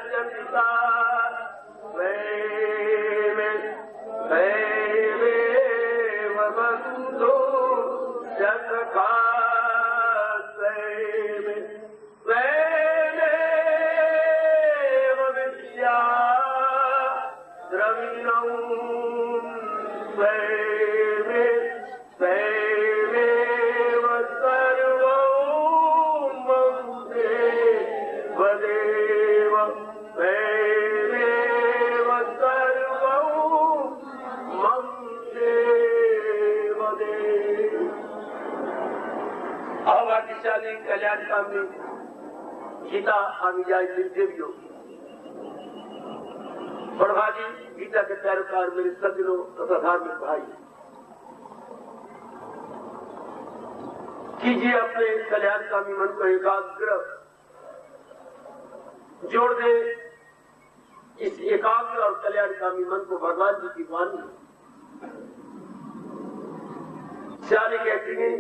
चंदा प्रेमेव बंधु जसखा प्रेमेव विद्या द्रविणौ प्रेमेव सर्वं देव देव प्रेमेव सर्वं देव देव। भाग्यशाली कल्याण कामनी गीता अनुयायी देवियों, बड़भागी गीता के पैरोकार मेरे सज्जनों तथा धार्मिक भाई, कीजिए अपने कल्याणकामी मन को एकाग्र, जोड़ दे इस एकाग्र और कल्याणकामी मन को भगवान जी की वाणी। सियाने कहती है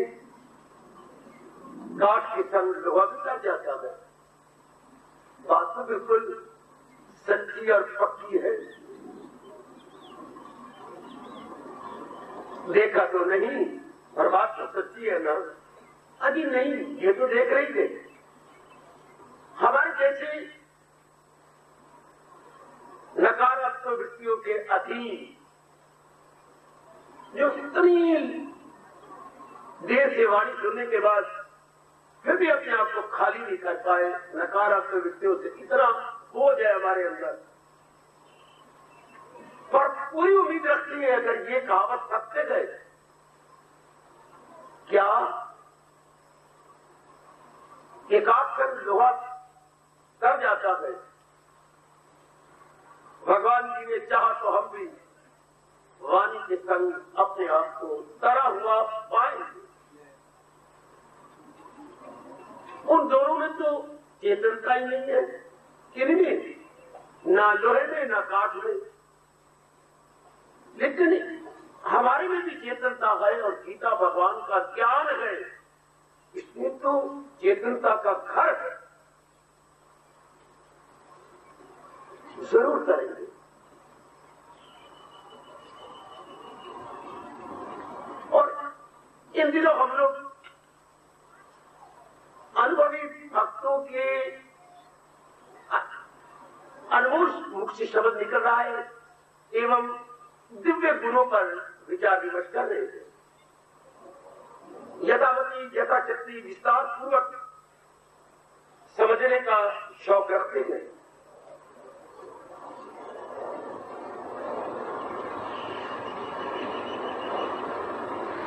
काठ के संग लोहा भी कर जाता है। बात तो बिल्कुल सच्ची और पक्की है। देखा तो नहीं पर बात तो सच्ची है ना। अजी नहीं, ये तो देख रही थे। हमारे जैसे नकारात्मक वृत्तियों के अधीन जो इतनी देर से वाणी सुनने के बाद फिर भी अपने आप को खाली नहीं कर पाए, नकारात्मक वृत्तियों से इतना बोझ है हमारे अंदर। पर पूरी उम्मीद रखती है अगर ये कहावत सत्य है, क्या एकाग्र लोहा कर जाता है। भगवान जी ने चाहा तो हम भी वाणी के संग अपने आप को तरा हुआ पाएंगे। उन दोनों में तो चेतनता ही नहीं है, किन्हीं ना लोहे में ना काठ में। लेकिन हमारे में भी चेतनता है और गीता भगवान का ज्ञान है, इसमें तो चेतनता का घर है। जरूर करेंगे। और इन दिनों हम लोग अनुभवी भक्तों के अनमोल मुख से शब्द निकल रहा है एवं दिव्य गुणों पर विचार विमर्श कर रहे थे। यथावती यथाशक्ति विस्तार पूर्वक समझने का शौक रखते हैं।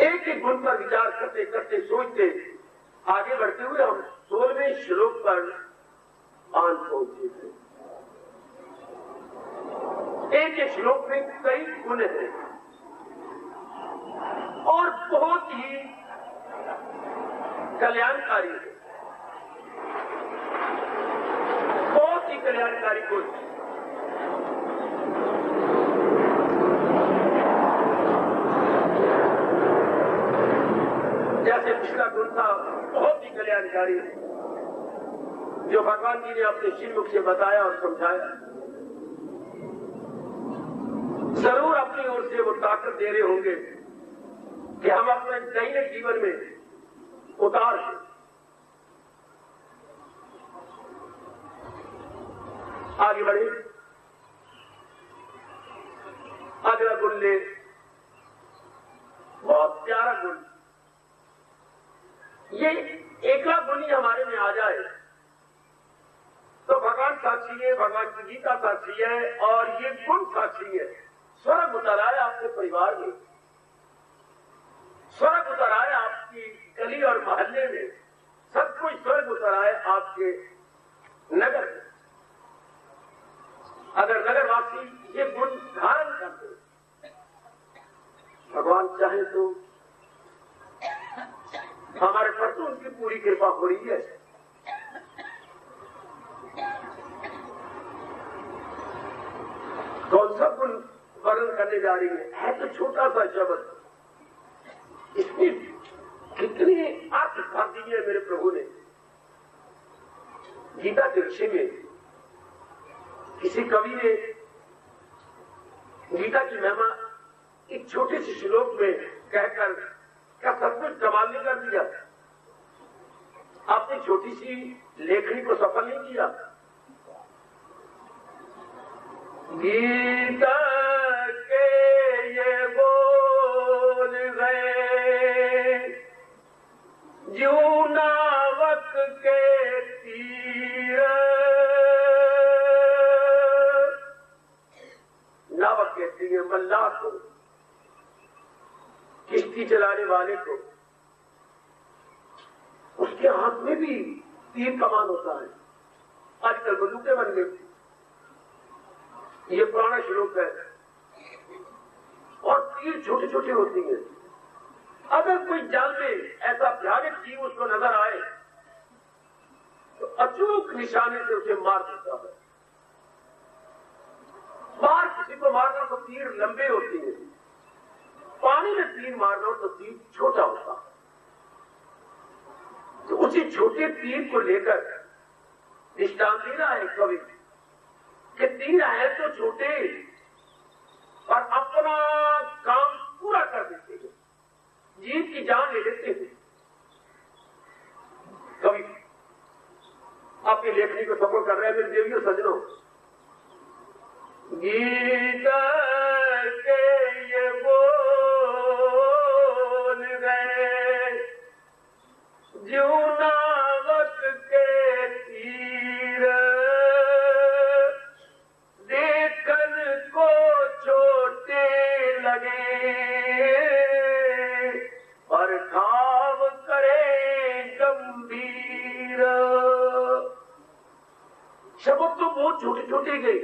एक एक गुण पर विचार करते करते सोचते आगे बढ़ते हुए हम 16वें श्लोक पर आन पहुंचे थे। एक एक श्लोक में कई गुण हैं और बहुत ही कल्याणकारी है, बहुत ही कल्याणकारी गुण। जैसे पिछला गुण था बहुत ही कल्याणकारी है जो भगवान जी ने अपने श्रीमुख से बताया और समझाया। जरूर अपनी ओर से वो ताकत दे रहे होंगे कि हम अपने दैनिक जीवन में उतार दें। आगे बढ़े, अगला गुण ले, बहुत प्यारा गुण। ये एकला गुण ही हमारे में आ जाए तो भगवान साक्षी है, भगवान की गीता साक्षी है और ये गुण साक्षी है। स्वर्ग उतर आए आपके परिवार में, स्वर्ग उतर आए आपकी गली और मोहल्ले में, सब कुछ स्वर्ग उतर आए आपके नगर में। अगर नगरवासी ये गुण धारण करते भगवान चाहे तो हमारे पर तो उनकी पूरी कृपा हो रही है। कौन सा गुण वर्णन करने जा रही है तो छोटा सा शब्द, इसमें कितने अर्थ भर दिए मेरे प्रभु ने गीता के विषय में। कवि ने गीता की महिमा एक छोटे से श्लोक में कहकर क्या सचमुच कमाल नहीं कर दिया? आपने छोटी सी लेखनी को सफल नहीं किया। गीता के ये बोल गए जो नावक के तीर, नावक कहते हैं मल्लाह को, किश्ती चलाने वाले को। उसके हाथ में भी तीर कमान होता है। आजकल बंदूकें बन गई। ये पुराना श्लोक है। और तीर छोटे छोटे होती हैं। अगर कोई जाल में ऐसा भयानक जीव उसको नजर आए तो अचूक निशाने से उसे मार देता है। बाहर किसी को मारना तो तीर लंबे होती है, पानी में तीर मारना हो तो तीर छोटा होता है। तो उसी छोटे तीर को लेकर दृष्टांत दे रहा है कवि कि तीर है तो छोटे और अपना काम पूरा कर देते हैं, जीव की जान ले लेते हैं। कवि आपकी लेखनी को सफल कर रहे हैं। मेरे देवियों सजनों, गीता के ये बोल गए जो नावक के तीर, देखन को छोटे लगे और घाव करे गंभीर। शब्द तो बहुत छोटे छोटे गए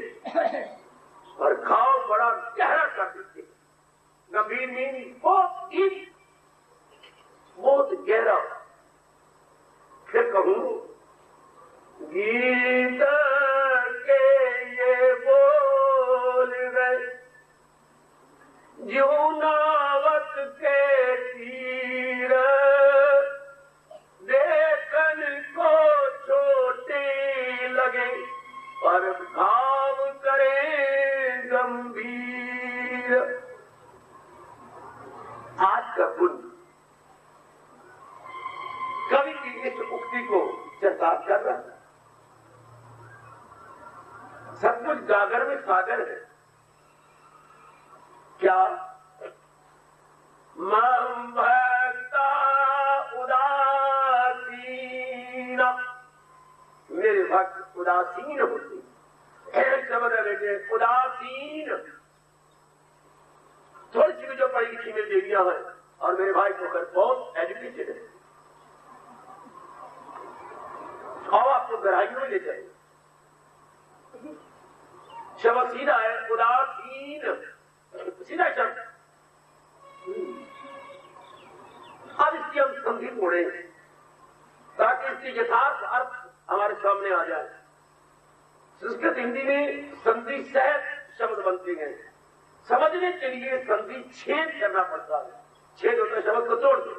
और घाव बड़ा गहरा कर देते। गंभीर मीन बहुत डीप, बहुत गहरा। फिर कहूं गीता के ये बोल गए जो नावक के तीर, देखन को छोटे लगे पर घाव करे गंभीर। आज का पुण्य कवि की इस उक्ति को चर्चात कर रहा है। सब कुछ गागर में सागर है। क्या मम भक्ता उदासीन, मेरे भक्त उदासीन होते। शब्द है बेटे उदासीन। थोड़ी सी भी जो पढ़ी लिखी मेरी देवियां हैं और मेरे भाई को बहुत एजुकेटेड है और आपको गहराइयों में ले जाए। शब्द सीधा है उदासीन, सीधा शब्द। अब इसकी हम संधि तोड़े ताकि इसकी यथार्थ अर्थ हमारे सामने आ जाए। संस्कृत हिंदी में संधि सहित शब्द बनते हैं। समझने के लिए संधि छेद करना पड़ता है। छेद होता है शब्द को तोड़ दो।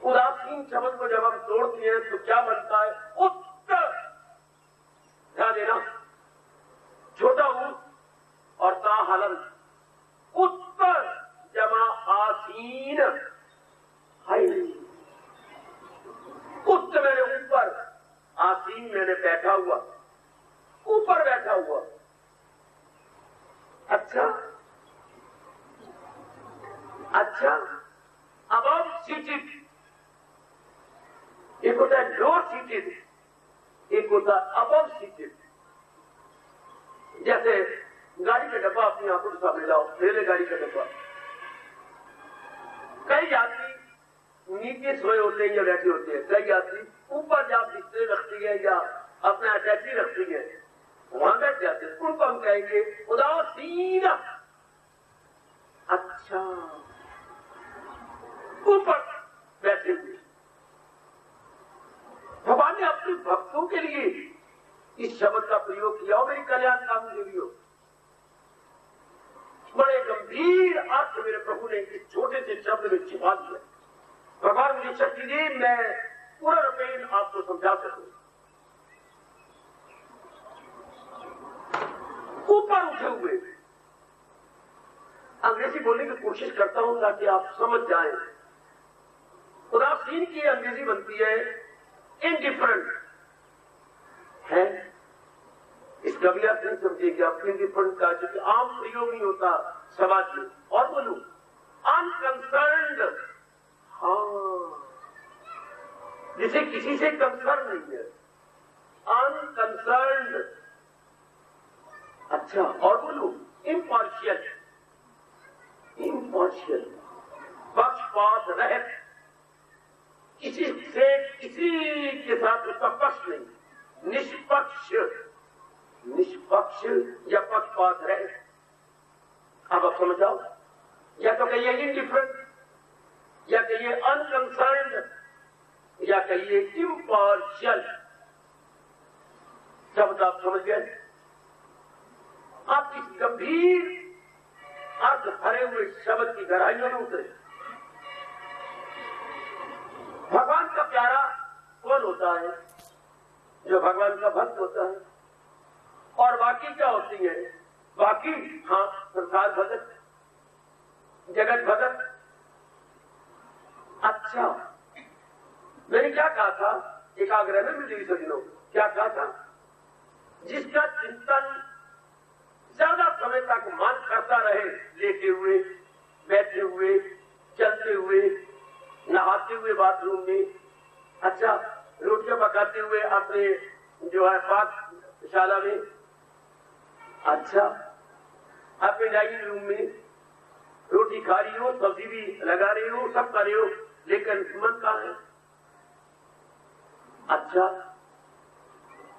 उदासीन शब्द को जब हम तोड़ते हैं तो क्या बनता है? उत्तर। ध्यान देना, छोटा ऊ और ता हलंत। उत्तर जमा आसीन। उत्तर मैंने ऊपर, आसीन मैंने बैठा हुआ, ऊपर बैठा हुआ। अच्छा अच्छा, अबव सीटेड एक होता है, लोअर सीटेड एक होता है अबव सीटेड। जैसे गाड़ी का डब्बा अपनी आंखों के सामने लाओ, रेलगाड़ी का डब्बा। कई यात्री नीचे सोए होते हैं या बैठे होते हैं, कई यात्री ऊपर जहां बिस्तर रखती है या अपना अटैची रखती है वहां बैठ जाते हैं। उनको हम कहेंगे उदासीन। अच्छा, ऊपर बैठे हुए। भगवान ने अपने भक्तों के लिए इस शब्द का प्रयोग किया। और मेरी कल्याण काम देवी हो, बड़े गंभीर अर्थ मेरे प्रभु ने इस छोटे से शब्द में छिपा दिया। भगवान मुझे शक्ति दे, मैं पूरा रूपेण आपको समझा सकूं। ऊपर उठे हुए। अंग्रेजी बोलने की कोशिश करता हूं ताकि आप समझ जाएं। उदासीन की अंग्रेजी बनती है इनडिफरेंट है। इसका भी आप नहीं समझेंगे आप इनडिफरेंट का, जो आम प्रयोग नहीं होता समाज में। और बोलूं अनकंसर्न्ड, हाँ, जिसे किसी से कंसर्न नहीं है, अनकंसर्न्ड। अच्छा, और बोलूं इम्पार्शियल, इम्पार्शियल, पक्षपात रहित, किसी से किसी के साथ उसका पक्ष नहीं, निष्पक्ष, निष्पक्ष या पक्षपात रहित। अब आप समझ आओ, या तो कहिए इनडिफरेंट, या कहिए अनकंसर्न्ड, या कहिए इम्पार्शियल। शब्द आप समझ गए। आप इस गंभीर अर्थ भरे हुए शब्द की गहराइयों में उतरे। भगवान का प्यारा कौन होता है? जो भगवान का भक्त होता है। और बाकी क्या होती है? बाकी, हाँ, संसार भगत, जगत भगत। अच्छा, मैंने क्या कहा था? एकाग्रह में मेरी सजनों, क्या कहा था? जिसका चिंतन ज्यादा समय तक मन करता रहे, लेटे हुए, बैठे हुए, चलते हुए, नहाते हुए बाथरूम में, अच्छा, रोटियां पकाते हुए अपने जो है पाकशाला में, अच्छा, अपने डाइनिंग रूम में रोटी खा रही हो, सब्जी भी लगा रही हो, सब कर रही हो, लेकिन मन कहां है? अच्छा,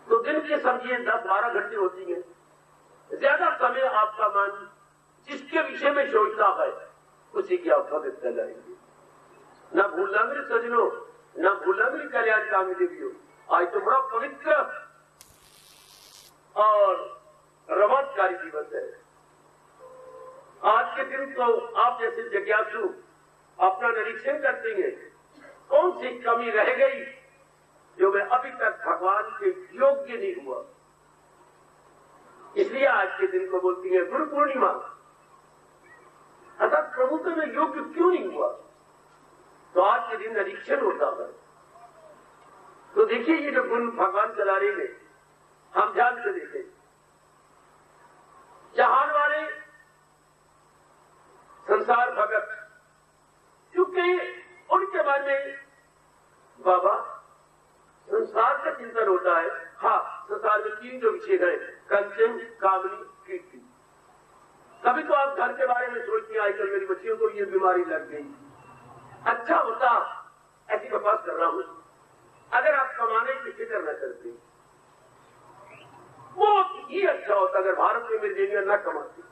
तो दिन की सब्जियां 10-12 घंटे होती हैं। ज्यादा समय आपका मन जिसके विषय में सोचता है उसी की आप भगत कर जाएंगे। न भूलना मेरे सजनों, न भूलना मेरी कल्याणकामी देवियों। आज तो बड़ा पवित्र और रोमांचकारी दिवस है। आज के दिन तो आप जैसे जिज्ञासु अपना निरीक्षण करते हैं, कौन सी कमी रह गई जो मैं अभी तक भगवान के योग्य नहीं हुआ। इसलिए आज के दिन को बोलती है गुरु पूर्णिमा। अर्थात प्रभु के मैं योग्य क्यों नहीं हुआ? तो आज के दिन निरीक्षण होता है। तो देखिए, ये जो गुण भगवान चला रहे हैं, हम ध्यान से देखें। जहान वाले संसार भगत, क्योंकि उनके मन में बाबा संसार का चिंतन होता है। हाँ, संसार में 3 जो विषय है, कंचन, कामनी, कीर्ति। कभी तो आप घर के बारे में सोचती हैं, आजकल मेरी बच्चियों को ये बीमारी लग गई। अच्छा होता, ऐसी बकवास कर रहा हूं, अगर आप कमाने की फिक्र न करते, बहुत ही अच्छा होता अगर भारत में मेरी देवियां न कमाती।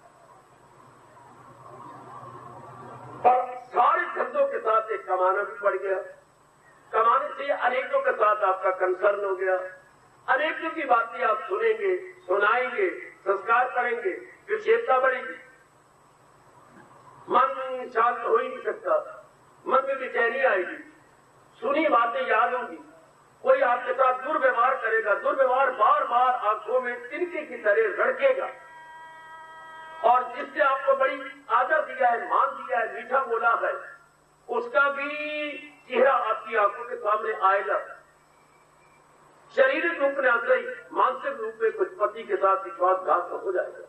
पर सारे धंधों के साथ एक कमाना भी पड़ गया। कमाने से अनेकों के साथ आपका कंसर्न हो गया। अनेकों की बातें आप सुनेंगे, सुनाएंगे, संस्कार करेंगे, विशेषता बढ़ेगी। मन शांत हो ही नहीं सकता, मन में बेचैनी आएगी, सुनी बातें याद होंगी। कोई आपके साथ दुर्व्यवहार करेगा, दुर्व्यवहार बार बार आंखों में तिनके की तरह रड़केगा। और जिससे आपको बड़ी आदर दिया है, मान दिया है, मीठा बोला है, उसका भी चेहरा आपकी आंखों के सामने आएगा। शारीरिक रूप में आते ही मानसिक रूप में कुछ पति के साथ विश्वासघात हो जाएगा।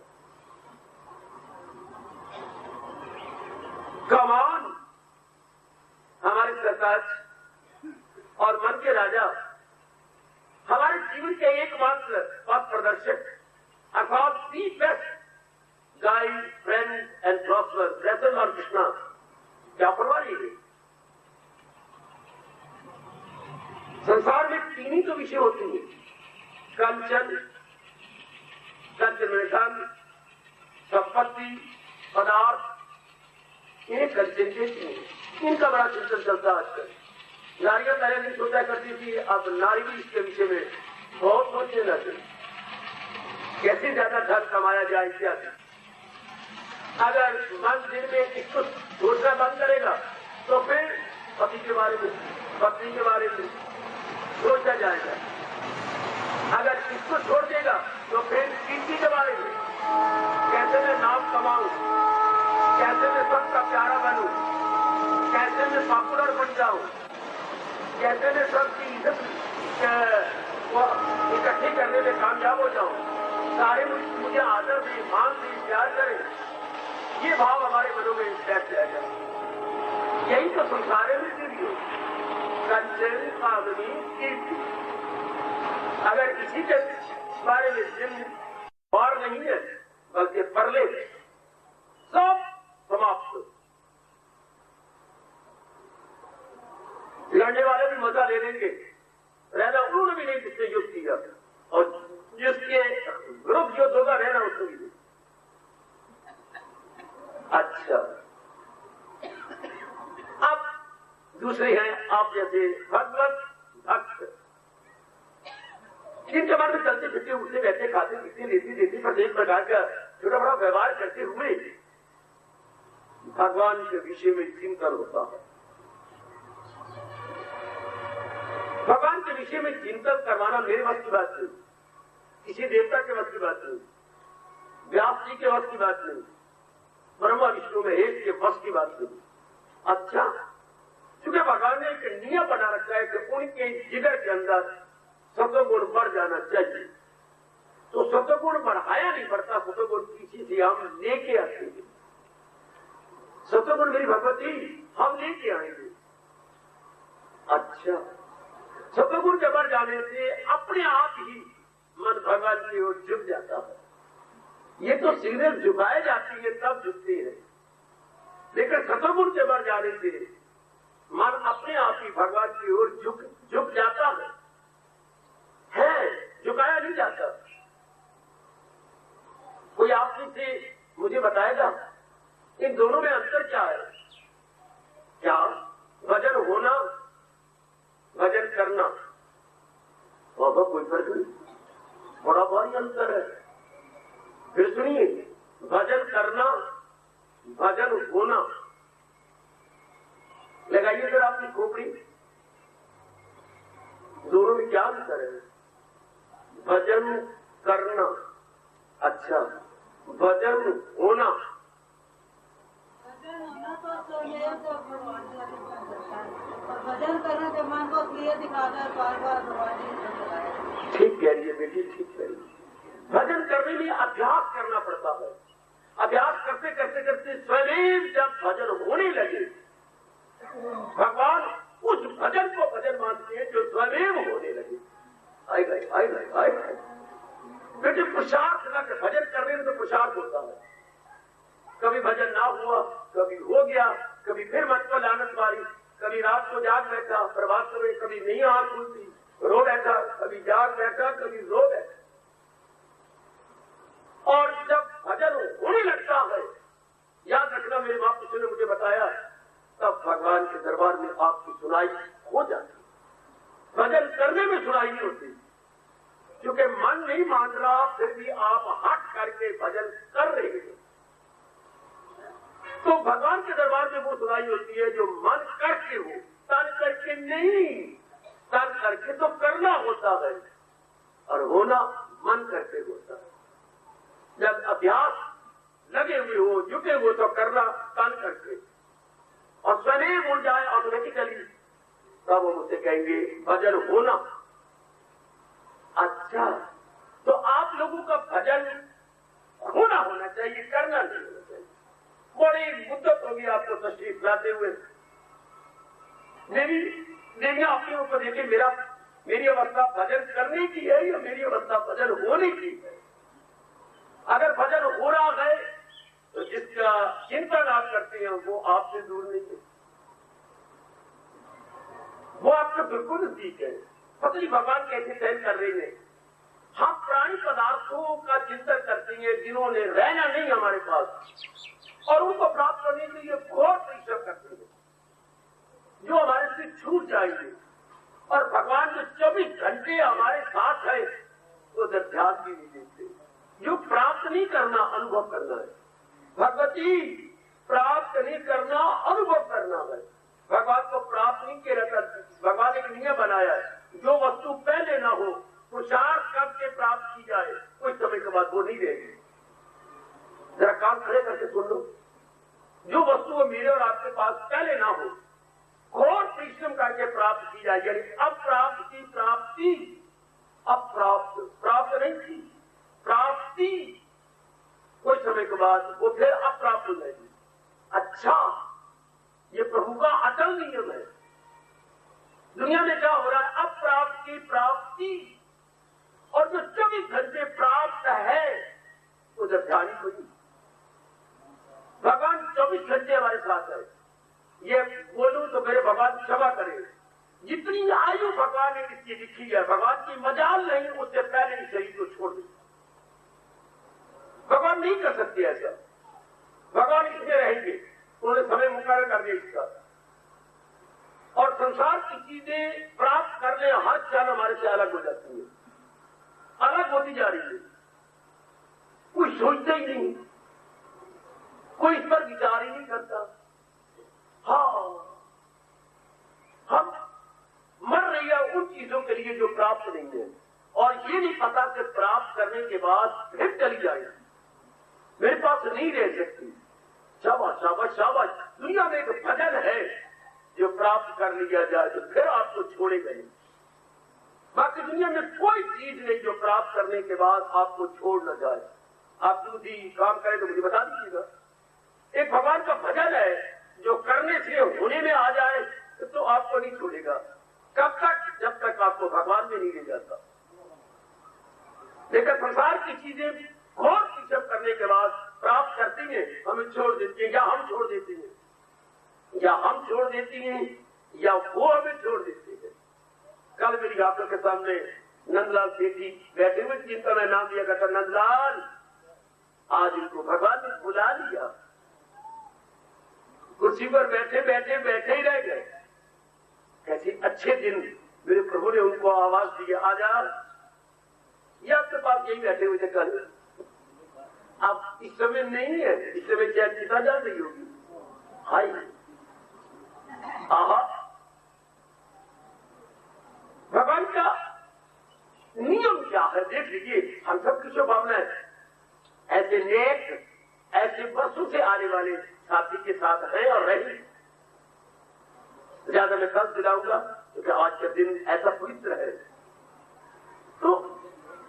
कमान हमारे सरताज और मन के राजा, हमारे जीवन के एकमात्र पथ प्रदर्शक, अर्थात the best guide, friend and prosper, blessed और कृष्णा। क्या परवाही है? संसार में 3 ही तो विषय होते हैं, कंचन, कंचन में धन, संपत्ति, पदार्थ। ये कंचन के 3, इनका बड़ा चिंतन चलता है आजकल। नारियां पहले नहीं सोचा करती थी, अब नारी भी इसके विषय में बहुत सोचने लगे, कैसे ज्यादा धन कमाया जाए इत्यादि। अगर मन दिन में इसको सोचना बंद करेगा तो फिर पति के बारे में, पत्नी के बारे में सोचा जाएगा। अगर इसको छोड़ देगा तो फिर कीर्ति के बारे में, प्यारा बनूं, कैसे मैं पॉपुलर बन जाऊं, कैसे मैं सबकी इज्जत इकट्ठी करने में कामयाब हो जाऊं, सारे मुझे आदर दें, मान दें, प्यार करें, ये भाव हमारे मनों में बैठ जाएगा। यही तो संसार में वीडियो कंचन कामनी कीर्ति। अगर इसी के बारे में जिन और नहीं है बल्कि परले सब समाप्त, लड़ने वाले भी मजा ले लेंगे, रहना उन्होंने भी नहीं जिसने युद्ध किया, और जिसके ग्रुप युद्ध होगा रहना उसको भी नहीं। अच्छा, अब दूसरे हैं आप जैसे भगवत भक्त, जिनके मन में चलते फिरते उठते बैठते खाते पीते लेते देते प्रत्येक प्रकार का छोटा बड़ा व्यवहार करते हुए भगवान के विषय में चिंतन होता है। भगवान के विषय में चिंतन करवाना मेरे वश की बात नहीं, किसी देवता के वश की बात नहीं, व्यास जी के वश की बात नहीं, ब्रह्मा विष्णु में एक के वश की बात नहीं। अच्छा, क्योंकि भगवान ने एक नियम बना रखा है कि उनके जिगर के अंदर सत्वगुण बढ़ जाना चाहिए, तो सत्वगुण बढ़ाया नहीं पड़ता, सत्वगुण पीछे से हम लेके आते हैं। सत्वगुण मेरी भगवती हम लेके आएंगे। अच्छा, सत्वगुण के बढ़ जाने से अपने आप ही मन भगवान की ओर झुक जाता है। ये तो सीधे झुकाए जाती है तब झुकती है, लेकिन सत्वगुण के बढ़ जाने से मन अपने आप ही भगवान की ओर झुक जाता है, झुकाया नहीं जाता। कोई आप में से मुझे बताएगा इन दोनों में अंतर क्या है? क्या भजन होना, भजन करना, बाबा कोई फर्क नहीं, बड़ा भारी अंतर है। फिर सुनिए, भजन करना, भजन होना, लगाइए सर आपकी खोपड़ी, दोनों में क्या अंतर है? भजन करना, अच्छा, भजन होना, भजन करना जब मन को क्रिया दिखाता है, बार बार भगवान जी। ठीक कह रही है बेटी, ठीक कह रही है। भजन करने में अभ्यास करना पड़ता है। अभ्यास करते करते करते स्वयं जब भजन होने लगे, भगवान उस भजन को भजन मानते हैं जो स्वयं होने लगे। आए गए आए गए आए गए बेटे, पुरुषार्थ ना, भजन करने में तो पुरुषार्थ होता है। कभी भजन ना हुआ, कभी हो गया, कभी फिर मन को लानत मारी, कभी रात को जाग बैठा, प्रभात में कभी नहीं आंख खुलती, रो बैठा, कभी जाग बैठा, कभी रो बैठा। और जब भजन होने लगता है, याद रखना मेरे महापुरुषों ने मुझे बताया, तब भगवान के दरबार में आपकी सुनाई हो जाती। भजन करने में सुनाई नहीं होती, क्योंकि मन नहीं मान रहा, फिर भी आप हट करके भजन कर रहे हैं। तो भगवान के दरबार में वो सुनाई होती है जो मन करके हो, तन करके नहीं। तन करके तो करना होता है और होना मन करके होता है। जब अभ्यास लगे हुए हो, झुके हुए, तो करना तन करके, और स्वयं हो जाए ऑटोमेटिकली, तब वो मुझसे कहेंगे भजन होना। अच्छा, तो आप लोगों का भजन होना चाहिए, करना नहीं होना चाहिए। बड़ी मुद्दत होगी आपको तशरीफ लाते हुए। मेरी अपने ऊपर देखिए, मेरी अवस्था भजन करने की है या मेरी अवस्था भजन होने की है? अगर भजन हो रहा है तो जिसका चिंतन आप करते हैं वो आपसे दूर नहीं है, वो आपको बिल्कुल नजदीक है। पता नहीं भगवान कैसे सहन कर रहे हैं। हम प्राणी पदार्थों का चिंतन करते हैं जिन्होंने रहना नहीं हमारे पास, और उनको प्राप्त करने के लिए घोर परिश्रम करते हैं जो हमारे से छूट जाएंगे। और भगवान जो 24 घंटे हमारे साथ है वो ध्यान भी नहीं देते। जो प्राप्त नहीं करना, अनुभव करना है। भगवती, प्राप्त नहीं करना, अनुभव करना है। भगवान को प्राप्त नहीं किया रहता। भगवान एक नियम बनाया है, जो वस्तु पहले ना हो, पुरुषार्थ करके प्राप्त की जाए, कुछ समय के बाद वो नहीं रहेगी। जरा कान खड़े करके सुन लो। जो वस्तु वो मेरे और आपके पास पहले ना हो, घोर परिश्रम करके प्राप्त की जाए। यानी अप्राप्त की प्राप्ति, अप्राप्त प्राप्त नहीं थी, प्राप्ति कुछ समय के बाद वो फिर अप्राप्त हो जाएगी। अच्छा, ये प्रभु का अटल नियम है। दुनिया में क्या हो रहा है? अप्राप्त की प्राप्ति, और जो 24 घंटे प्राप्त है वो जब ध्यान कोई, भगवान 24 घंटे हमारे साथ है। ये बोलूं तो मेरे भगवान क्षमा करें, जितनी आयु भगवान ने इसकी लिखी है, भगवान की मजाल नहीं उससे पहले इस शरीर को छोड़ दी। भगवान नहीं कर सकते ऐसा, भगवान इसमें रहेंगे, उन्होंने समय मुकर्रर कर दिया इसका। और संसार की चीजें प्राप्त करने हर क्षण हमारे से अलग हो जाती है, अलग होती जा रही है। कोई सोचता ही नहीं, कोई इस पर विचार ही नहीं करता। हाँ, हम मर रही है उन चीजों के लिए जो प्राप्त नहीं है, और ये नहीं पता कि प्राप्त करने के बाद फिर चली जाएगी, मेरे पास नहीं रह सकती। शाबाश शाबाश शाबाश। दुनिया में एक भजन है, जो प्राप्त कर लिया जाए तो फिर आपको छोड़ेगा नहीं। बाकी दुनिया में कोई चीज नहीं जो प्राप्त करने के बाद आपको छोड़ न जाए। आप दूसरी काम करें तो मुझे बता दीजिएगा। एक भगवान का भजन है, जो करने से होने में आ जाए तो आपको नहीं छोड़ेगा। कब तक? जब तक आपको भगवान में नहीं ले जाता। लेकिन संसार की चीजें घोर परिश्रम करने के बाद प्राप्त करती हैं, हमें छोड़ देती है, या हम छोड़ देते हैं, या हम छोड़ देती हैं, या वो हमें छोड़ देते हैं। कल मेरी आंखों के सामने नंदलाल सेठी बैठे हुए, जिनका मैं नाम दिया करता नंदलाल, आज इनको भगवान ने बुला लिया। कुर्सी पर बैठे बैठे बैठे ही रह गए। कैसे अच्छे दिन मेरे प्रभु ने उनको आवाज दी, आजा। ये आपके पास यही बैठे हुए थे कल। अब इस समय नहीं है, इस समय क्या चिता जा रही होगी। हाय आहा, भगवान का नियम क्या है देख लीजिए। हम सब की शुभकामनाएं ऐसे नेक, ऐसे वर्षों से आने वाले साथी के साथ है और रही। ज्यादा मैं कल दिलाऊंगा क्योंकि आज का दिन ऐसा पवित्र है। तो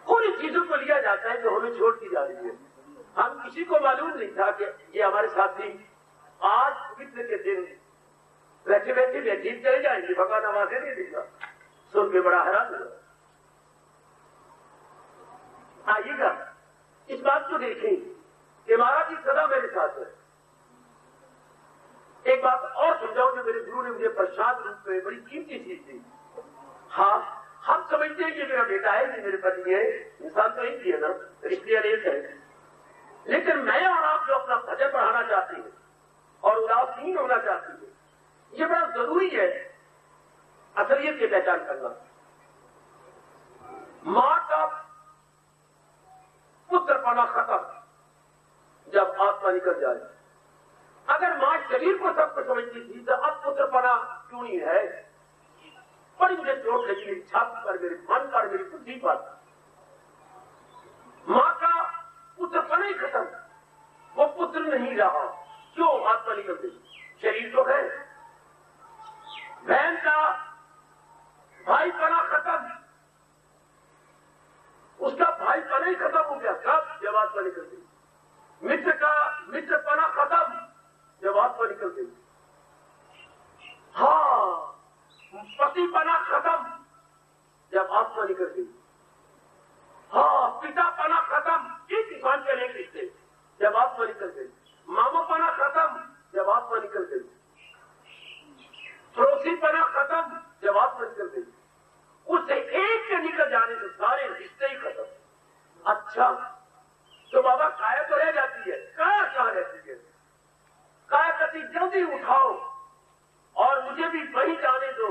उन चीजों को लिया जाता है जो हमें छोड़ दी जा रही है। हम किसी को मालूम नहीं था कि ये हमारे साथी आज पवित्र के दिन बैठे बैठे बैठे चले जाएंगे। भगवान आवाजें नहीं देगा, सुन के बड़ा हैरान हुआ। आइएगा इस बात को देखें कि महाराज जी सदा मेरे साथ है। एक बात और समझाओ जो मेरे गुरु ने मुझे प्रसाद रूप में बड़ी कीमती चीज दी। हाँ, हम समझते हैं कि मेरा बेटा है, ये मेरे पति है, इंसान तो एक ही है ना, रिश्ते अनेक है। लेकिन मैं और आप जो अपना भजन बढ़ाना चाहते हैं और उदासीन होना चाहते हैं, ये बड़ा जरूरी है असलियत की पहचान करना। मां का पुत्रपना खत्म जब आत्मा निकल जाए। अगर मां शरीर को सब कुछ समझती थी तो अब पुत्रपना क्यों नहीं है? बड़ी मुझे चोट लगी मेरी छाती पर, मेरे मन पर, मेरी बुद्धि पर। मां का पुत्रपना ही खत्म, वो पुत्र नहीं रहा। क्यों? आत्मा निकल गई, शरीर तो है। बहन का भाईपना खत्म, उसका भाईपना ही खत्म हो गया। कब? जब आत्मा निकल गई। मित्र का मित्रपना खत्म जब आत्मा निकल गई। हाँ, पतिपना खत्म जब आत्मा निकल गई। हाँ, पितापना खत्म, एक इंसान के अनेक रिश्ते जब आत्मा निकल गई। मामापना खत्म जब आत्मा निकल गई। पड़ोसीपना खत्म जब आत्मा निकल गई। उससे एक के निकल जाने से सारे रिश्ते ही खत्म। अच्छा, तो बाबा काया तो रह जाती है। काया कहां रहती है? काया कति जल्दी उठाओ और मुझे भी वही जाने दो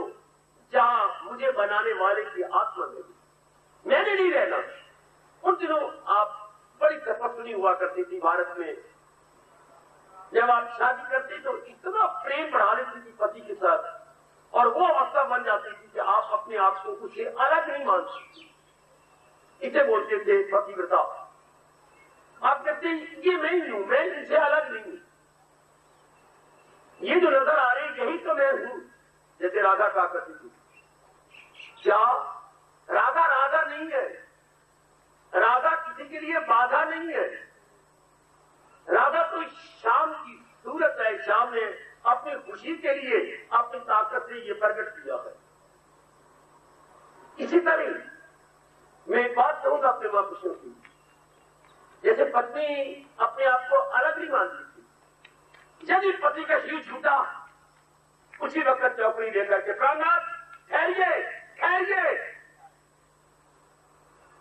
जहां मुझे बनाने वाले की आत्मा मिली। मैंने नहीं रहना। उन दिनों आप बड़ी तपस्वी हुआ करती थी भारत में। जब आप शादी करते तो इतना प्रेम बढ़ा लेती थी पति के साथ, और वो अवस्था बन जाती थी कि आप अपने आप को उससे अलग नहीं मान सकती। इसे बोलते थे पतिव्रता। आप कहते ये मैं ही हूं, मैं इनसे अलग नहीं हूं। ये जो नजर आ रही यही तो मैं हूं, जैसे राधा का करती थी। क्या राधा राधा नहीं है? राधा किसी के लिए बाधा नहीं है। राधा तो शाम की सूरत है। शाम ने अपनी खुशी के लिए अपनी ताकत से ये प्रकट किया है। इसी तरह मैं एक बात कहूंगा अपने महापुरुषों की, जैसे पत्नी अपने आप को अलग नहीं मानती थी। यदि पति का शिव छूटा, उसी वक्त चौकड़ी लेकर के प्राणनाथ ठहरिए ठहरिए,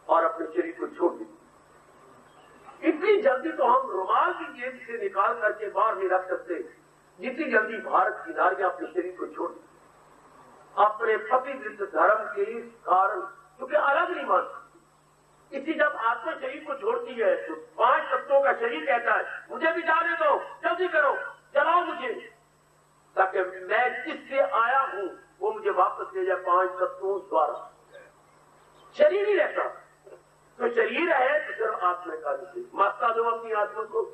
और अपने शरीर को छोड़ दी। इतनी जल्दी तो हम रुमाल की जेब से निकाल करके बाहर नहीं रख सकते, जितनी जल्दी भारत की नारियां अपने शरीर को छोड़ दी, अपने पति विरुद्ध धर्म के कारण, क्योंकि अलग नहीं मान सकती। इसी जब आत्मा शरीर को छोड़ती है तो 5 तत्वों का शरीर कहता है मुझे भी जाने दो, जल्दी करो, जलाओ मुझे, ताकि मैं जिससे आया हूं वो मुझे वापस ले जाए 5 तत्वों द्वारा। शरीर ही रहता तो शरीर है तो सिर्फ आत्मा का रिश्ते, मारता दो अपनी आत्मा को,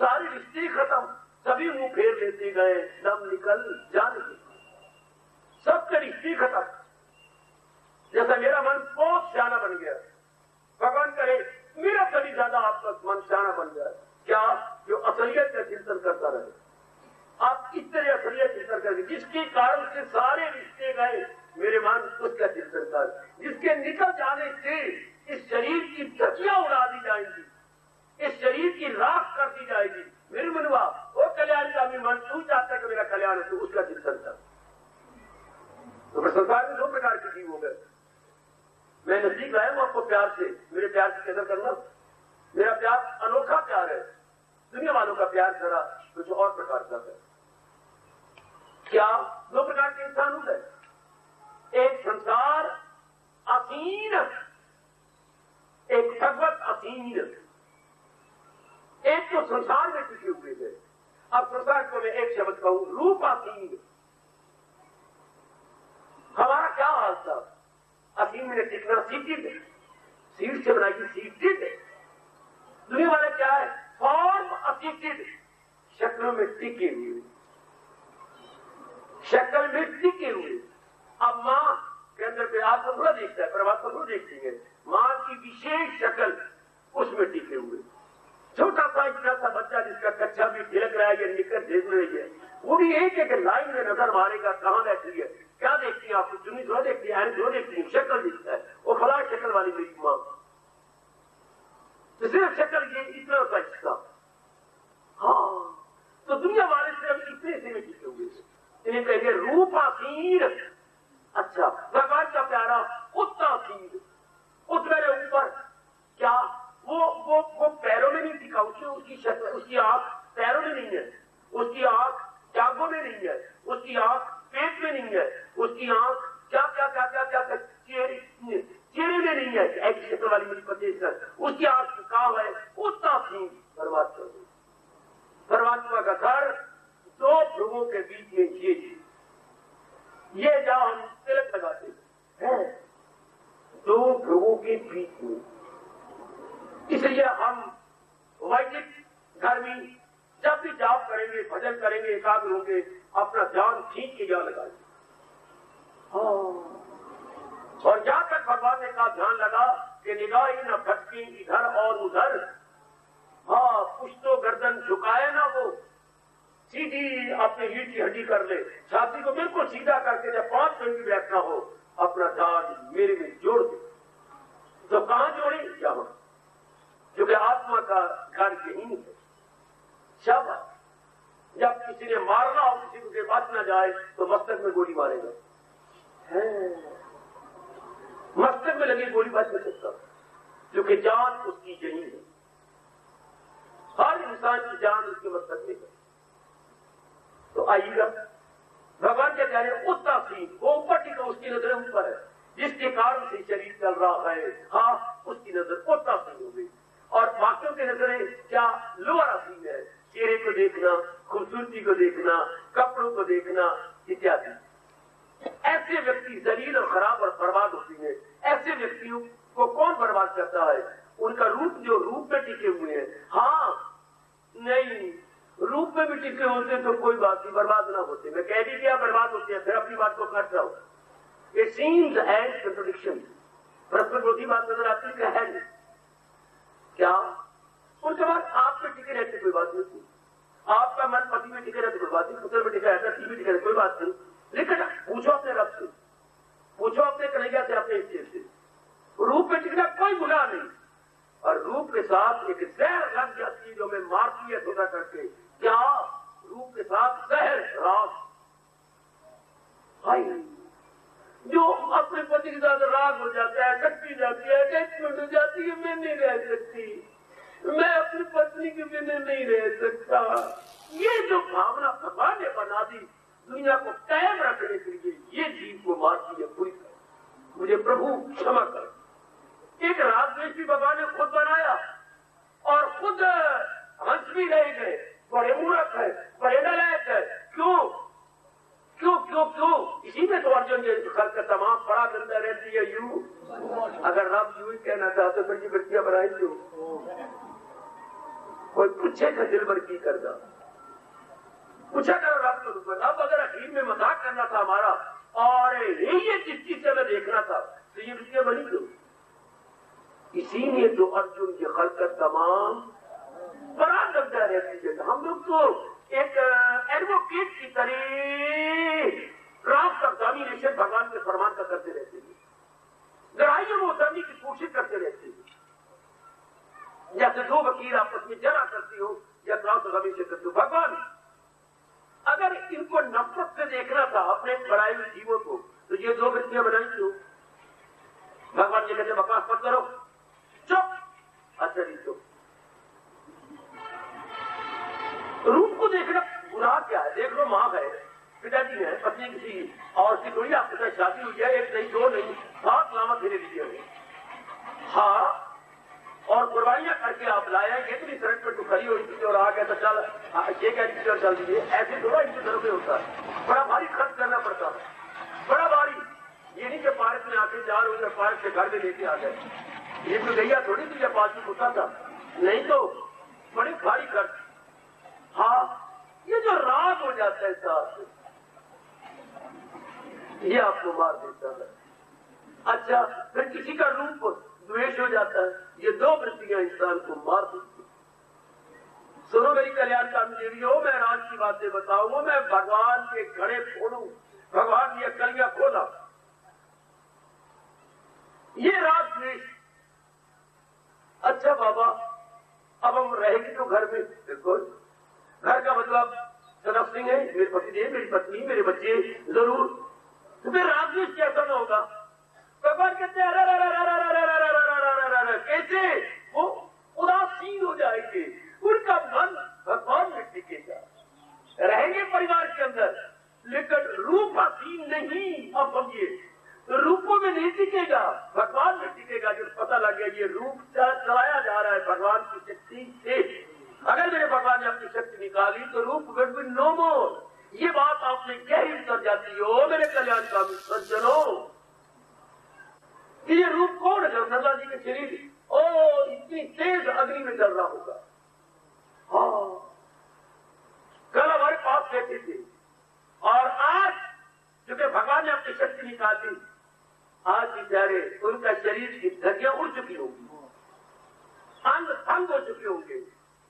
सारे रिश्ते खत्म, सभी मुंह फेर लेते गए, दम निकल जाने लगे, सबके रिश्ते खत्म। जैसा मेरा मन बहुत सियाना बन गया, भगवान करे मेरा कभी ज्यादा आपका मन सियाना बन गया, क्या जो असलियत का चिंतन करता रहे। आप इस तरह असलियत चिंतन करके जिसके कारण से सारे रिश्ते गए, मेरे मन उसका चिंतन कर, जिसके निकल जाने से इस शरीर की धज्जियां उड़ा दी जाएंगी, इस शरीर की राख कर दी जाएगी। मेरे मनवा वो कल्याण का भी मन तू चाहता है कि मेरा कल्याण है, तो उसका चिंतन कर। तो संसार में 2 प्रकार के जीव हो गए। मैं नजदीक आया हूं आपको प्यार से, मेरे प्यार की कदर करना। मेरा प्यार अनोखा प्यार है, दुनिया वालों का प्यार जरा कुछ और प्रकार का है। क्या 2 प्रकार के इंसान हो गए, एक संसार असीन, एक भगवत असीन। एक तो संसार में टिके हुए थे, अब संसार को मैं एक शब्द कहूं, रूपासीन। हमारा क्या हाल था? असीम में टिकना सीटेड, सीट से बनाई सीटेड। दुनिया वाले क्या है? फॉर्म असीटेड, शक्लों में टिके हुए, शक्ल में टिके हुए। अब मां के अंदर पे आप थोड़ा देखता है, परमात्मा थोड़ा देखती है, मां की विशेष शक्ल उसमें टिके हुए। छोटा सा इतना सा बच्चा जिसका कच्चा भी तिलक रहा है या निकल देख रही है, वो भी एक एक लाइन में नजर मारेगा कहां बैठी है, क्या देखती है, आपको चुनी जो देखती है, जो देखती है, शक्ल दिखता है, वो फला शक्ल वाली मेरी मां, तो सिर्फ शक्ल ये इतना सा हिस्सा। हाँ, तो दुनिया वाले सिर्फ इतने से में टिके हुए, इन्हें कहेंगे रूपासीन। अच्छा, भगवान का प्यारा उत्तासीन, उस मेरे ऊपर क्या वो पैरों में नहीं टिका, उसकी शक्ल, उसकी आंख पैरों में नहीं है, उसकी आंख जांघों में नहीं है, उसकी आंख पेट में नहीं है, उसकी आंख क्या क्या क्या क्या क्या चेहरे में नहीं है, ऐसी शक्ल वाली मेरी पति, उसकी आंख कहां है? उत्तासीन परमात्मा। परमात्मा का घर 2 भ्रुवों के बीच में, ये जहां हम तिलक लगाते हैं 2 भ्रुवों के बीच में, इसलिए हम वैदिक धर्मी जब भी जाप करेंगे, भजन करेंगे, एकाग्र होंगे, अपना ध्यान खींच के यहाँ लगाएंगे। और जहां तक भगवान ने कहा ध्यान लगा कि निगाह ही न भटकी इधर और उधर, हाँ कुछ तो गर्दन झुकाए ना, वो सीधी अपनी रीढ़ की हड्डी कर ले, छाती को बिल्कुल सीधा करके जब 5 मिनट की बैठना हो, अपना ध्यान मेरे में जोड़ दे। तो कहां जोड़े? यहां, क्योंकि आत्मा का घर यही है। शाबाश, जब किसी ने मारना हो, किसी को के बच न जाए तो मस्तक में गोली मारेगा, मस्तक में लगी गोली बच नहीं सकता, क्योंकि जान उसकी यही है। हर इंसान की जान उसके मस्तक में है। तो आइएगा, भगवान के प्यारे उत्तासीन, वो ऊपर टिका, उसकी नजरें ऊपर है, जिसके कारण से शरीर चल रहा है, हाँ उसकी नजर उत्तासीन हो गई। और बाकियों की नजरें क्या? लोअर आसीन है, चेहरे को देखना, खूबसूरती को देखना, कपड़ों को देखना इत्यादि। ऐसे व्यक्ति जलील और खराब और बर्बाद होती है। ऐसे व्यक्तियों को कौन बर्बाद करता है? उनका रूप, जो रूप में टिके हुए हैं। हाँ नहीं, रूप में भी टिके होते तो कोई बात नहीं, बर्बाद ना होते। मैं कह भी दिया बर्बाद होते हैं, फिर अपनी बात को काट रहा हूं। ये सीन्स एंड कंट्रोडिक्शन, परस्पर विरोधी बात नजर आती है नहीं क्या? उनके बाद आप में टिके रहते कोई बात नहीं, आपका मन पति में टिके रहते कोई बात नहीं, पुत्र में टिका रहता, पी में टिके रहते कोई बात नहीं। लेकिन पूछो अपने रब से, पूछो अपने कन्हैया से, अपने स्टेज से, रूप में टिकना कोई गुनाह नहीं। और रूप के साथ एक जहर लग जाती है जो मैं मारती है धोखा करके। क्या रूप के साथ जहर राग? जो अपने पति के साथ राग हो जाता है, कटती जाती है, अटैचमेंट हो जाती है, मैं नहीं रह सकती, मैं अपनी पत्नी के बिना नहीं रह सकता। ये जो भावना भगवान ने बना दी दुनिया को कायम रखने के लिए, ये जीव को मारती है पूरी तरह। मुझे प्रभु क्षमा कर। एक राग द्वेष भी भगवान ने खुद बनाया और खुद हंस भी रह गए, बड़े मूर्ख है, बड़े नालायक है। क्यों क्यों क्यों क्यों? इसी में तो अर्जुन ये का तमाम बड़ा गंदा रहती है। यू अगर रब यूं ही कहना चाहते फिर ये वृत्तियां बनाई क्यों? कोई पूछेगा दिल भर की करना, पूछा करो रब को। अब अगर अखीर में मजाक करना था हमारा और ये जिस चीज से मैं देखना था तो ये वृत्तियां बनी क्यों? इसीलिए तो अर्जुन की खलकत तमाम बड़ा गंदा रहती है। हम लोग तो एक एडवोकेट की तरह ड्राफ्ट ऑफ डोमिनेशन भगवान के फरमान का करते रहते हैं, लड़ाइयों में उतरने की कोशिश करते रहते हैं। जैसे दो वकील आपस में जरा करती हो या ड्राफ्ट ऑफ डोमिनेशन करती हो। भगवान अगर इनको नफरत से देखना था अपने बढ़ाए हुए जीवों को तो ये दो वृत्तियां बनाई क्यों? भगवान जी कहते बकवास मत करो, चुप। अच्छा जी चुप। रूप को देखना गुनाह क्या है? देख लो, माँ है, पिताजी है, पत्नी किसी और की थोड़ी आपके साथ शादी हुई है, एक नहीं दो नहीं 7 लामत मेरे लिए। हाँ, और कुर्बानियां करके आप लाए, ये तो नहीं सड़क पर तू खड़ी हो चुकी और आ गया तो चल ये क्या चल दीजिए, ऐसे थोड़ा इनके घर में होता है। बड़ा भारी खर्च करना पड़ता है, बड़ा भारी। ये नहीं कि पार्क में आके 4 बजे पार्क से घर में लेके आ गए, ये तो गैया थोड़ी थी जब पास होता था, नहीं तो बड़ी भारी खर्च। हाँ, ये जो राग हो जाता है साथ, ये आपको मार देता है। अच्छा, फिर किसी का रूप द्वेष हो जाता है, ये दो वृत्तियां इंसान को मार देती। सुनो मेरी कल्याणकारी देवियों, मैं राज की बातें बताऊंगा, मैं भगवान के घड़े फोड़ू, भगवान की कलियां खोला। ये राग द्वेष। अच्छा बाबा, अब हम रहेंगे तो घर में, बिल्कुल घर का मतलब सदस्य सिंह है, मेरे पतिदेव, मेरी पत्नी, मेरे बच्चे जरूर, तो फिर राग द्वेष कैसा न होगा? भगवान कहते हैं कैसे वो उदासीन हो जाएंगे, उनका मन भगवान में टिकेगा, रहेंगे परिवार के अंदर, लेकिन रूपासीन नहीं। अब समझिए, रूपों में नहीं टिकेगा, भगवान में टिकेगा। जब पता लग गया ये रूप चलाया जा रहा है भगवान की शक्ति से, अगर मेरे भगवान ने अपनी शक्ति निकाली तो रूप विल बी नो मोर। ये बात आपने गहरी उतर जाती हो मेरे कल्याणकारी सज्जनों। ये रूप कौन है? नंदा जी के शरीर ओ इतनी तेज अग्नि में चल रहा होगा। हाँ, कल हमारे पास बैठे थे और आज चूंकि भगवान ने अपनी शक्ति निकाली, आज बेचारे उनका शरीर की धज्जियां उड़ चुकी होंगी, अंग भंग हो चुके होंगे,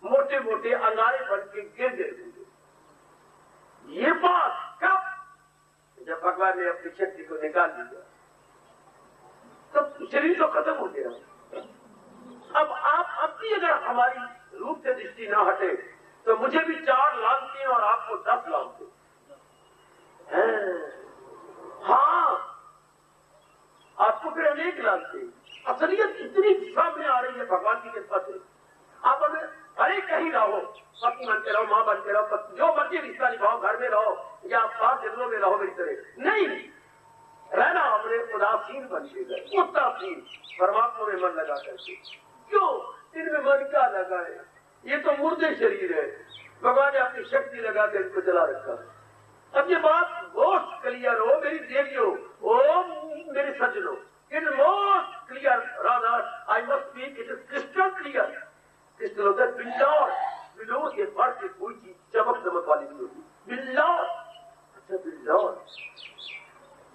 मोटे मोटे अंगारे बन के गिर गए होंगे। ये बात कब? जब भगवान ने अपनी शक्ति को निकाल दिया, तो शरीर तो खत्म हो गया। अब आप अपनी अगर हमारी रूप से दृष्टि ना हटे तो मुझे भी 4 लाख के और आपको 10 लाख के। हाँ, आपको फिर अनेक लाख के। असलियत इतनी सामने आ रही है भगवान की कृपा से। आप अगर अरे कहीं रहो, पत्नी बन के रहो, माँ बन के रहो, जो मर्जी रिश्ता निभाओ, घर में रहो या आप जंगलों में रहो, मेरी तरह नहीं रहना। हमने उदासीन बन के गए, उदासीन परमात्मा में मन लगा करके। क्यों? इनमें मन क्या लगा है? ये तो मुर्दे शरीर है, भगवान ने अपनी शक्ति लगा कर इनको चला रखा है। अब ये बात मोस्ट क्लियर हो मेरी देवियों, ओ मेरे सज्जनों, it is most clear, rather I must speak, it is crystal clear. Crystal होता है बिल्डॉर, बिल्लो से बढ़ के कोई चीज चमक दमक वाली नहीं होती। बिल्लौर, अच्छा बिल्लौर,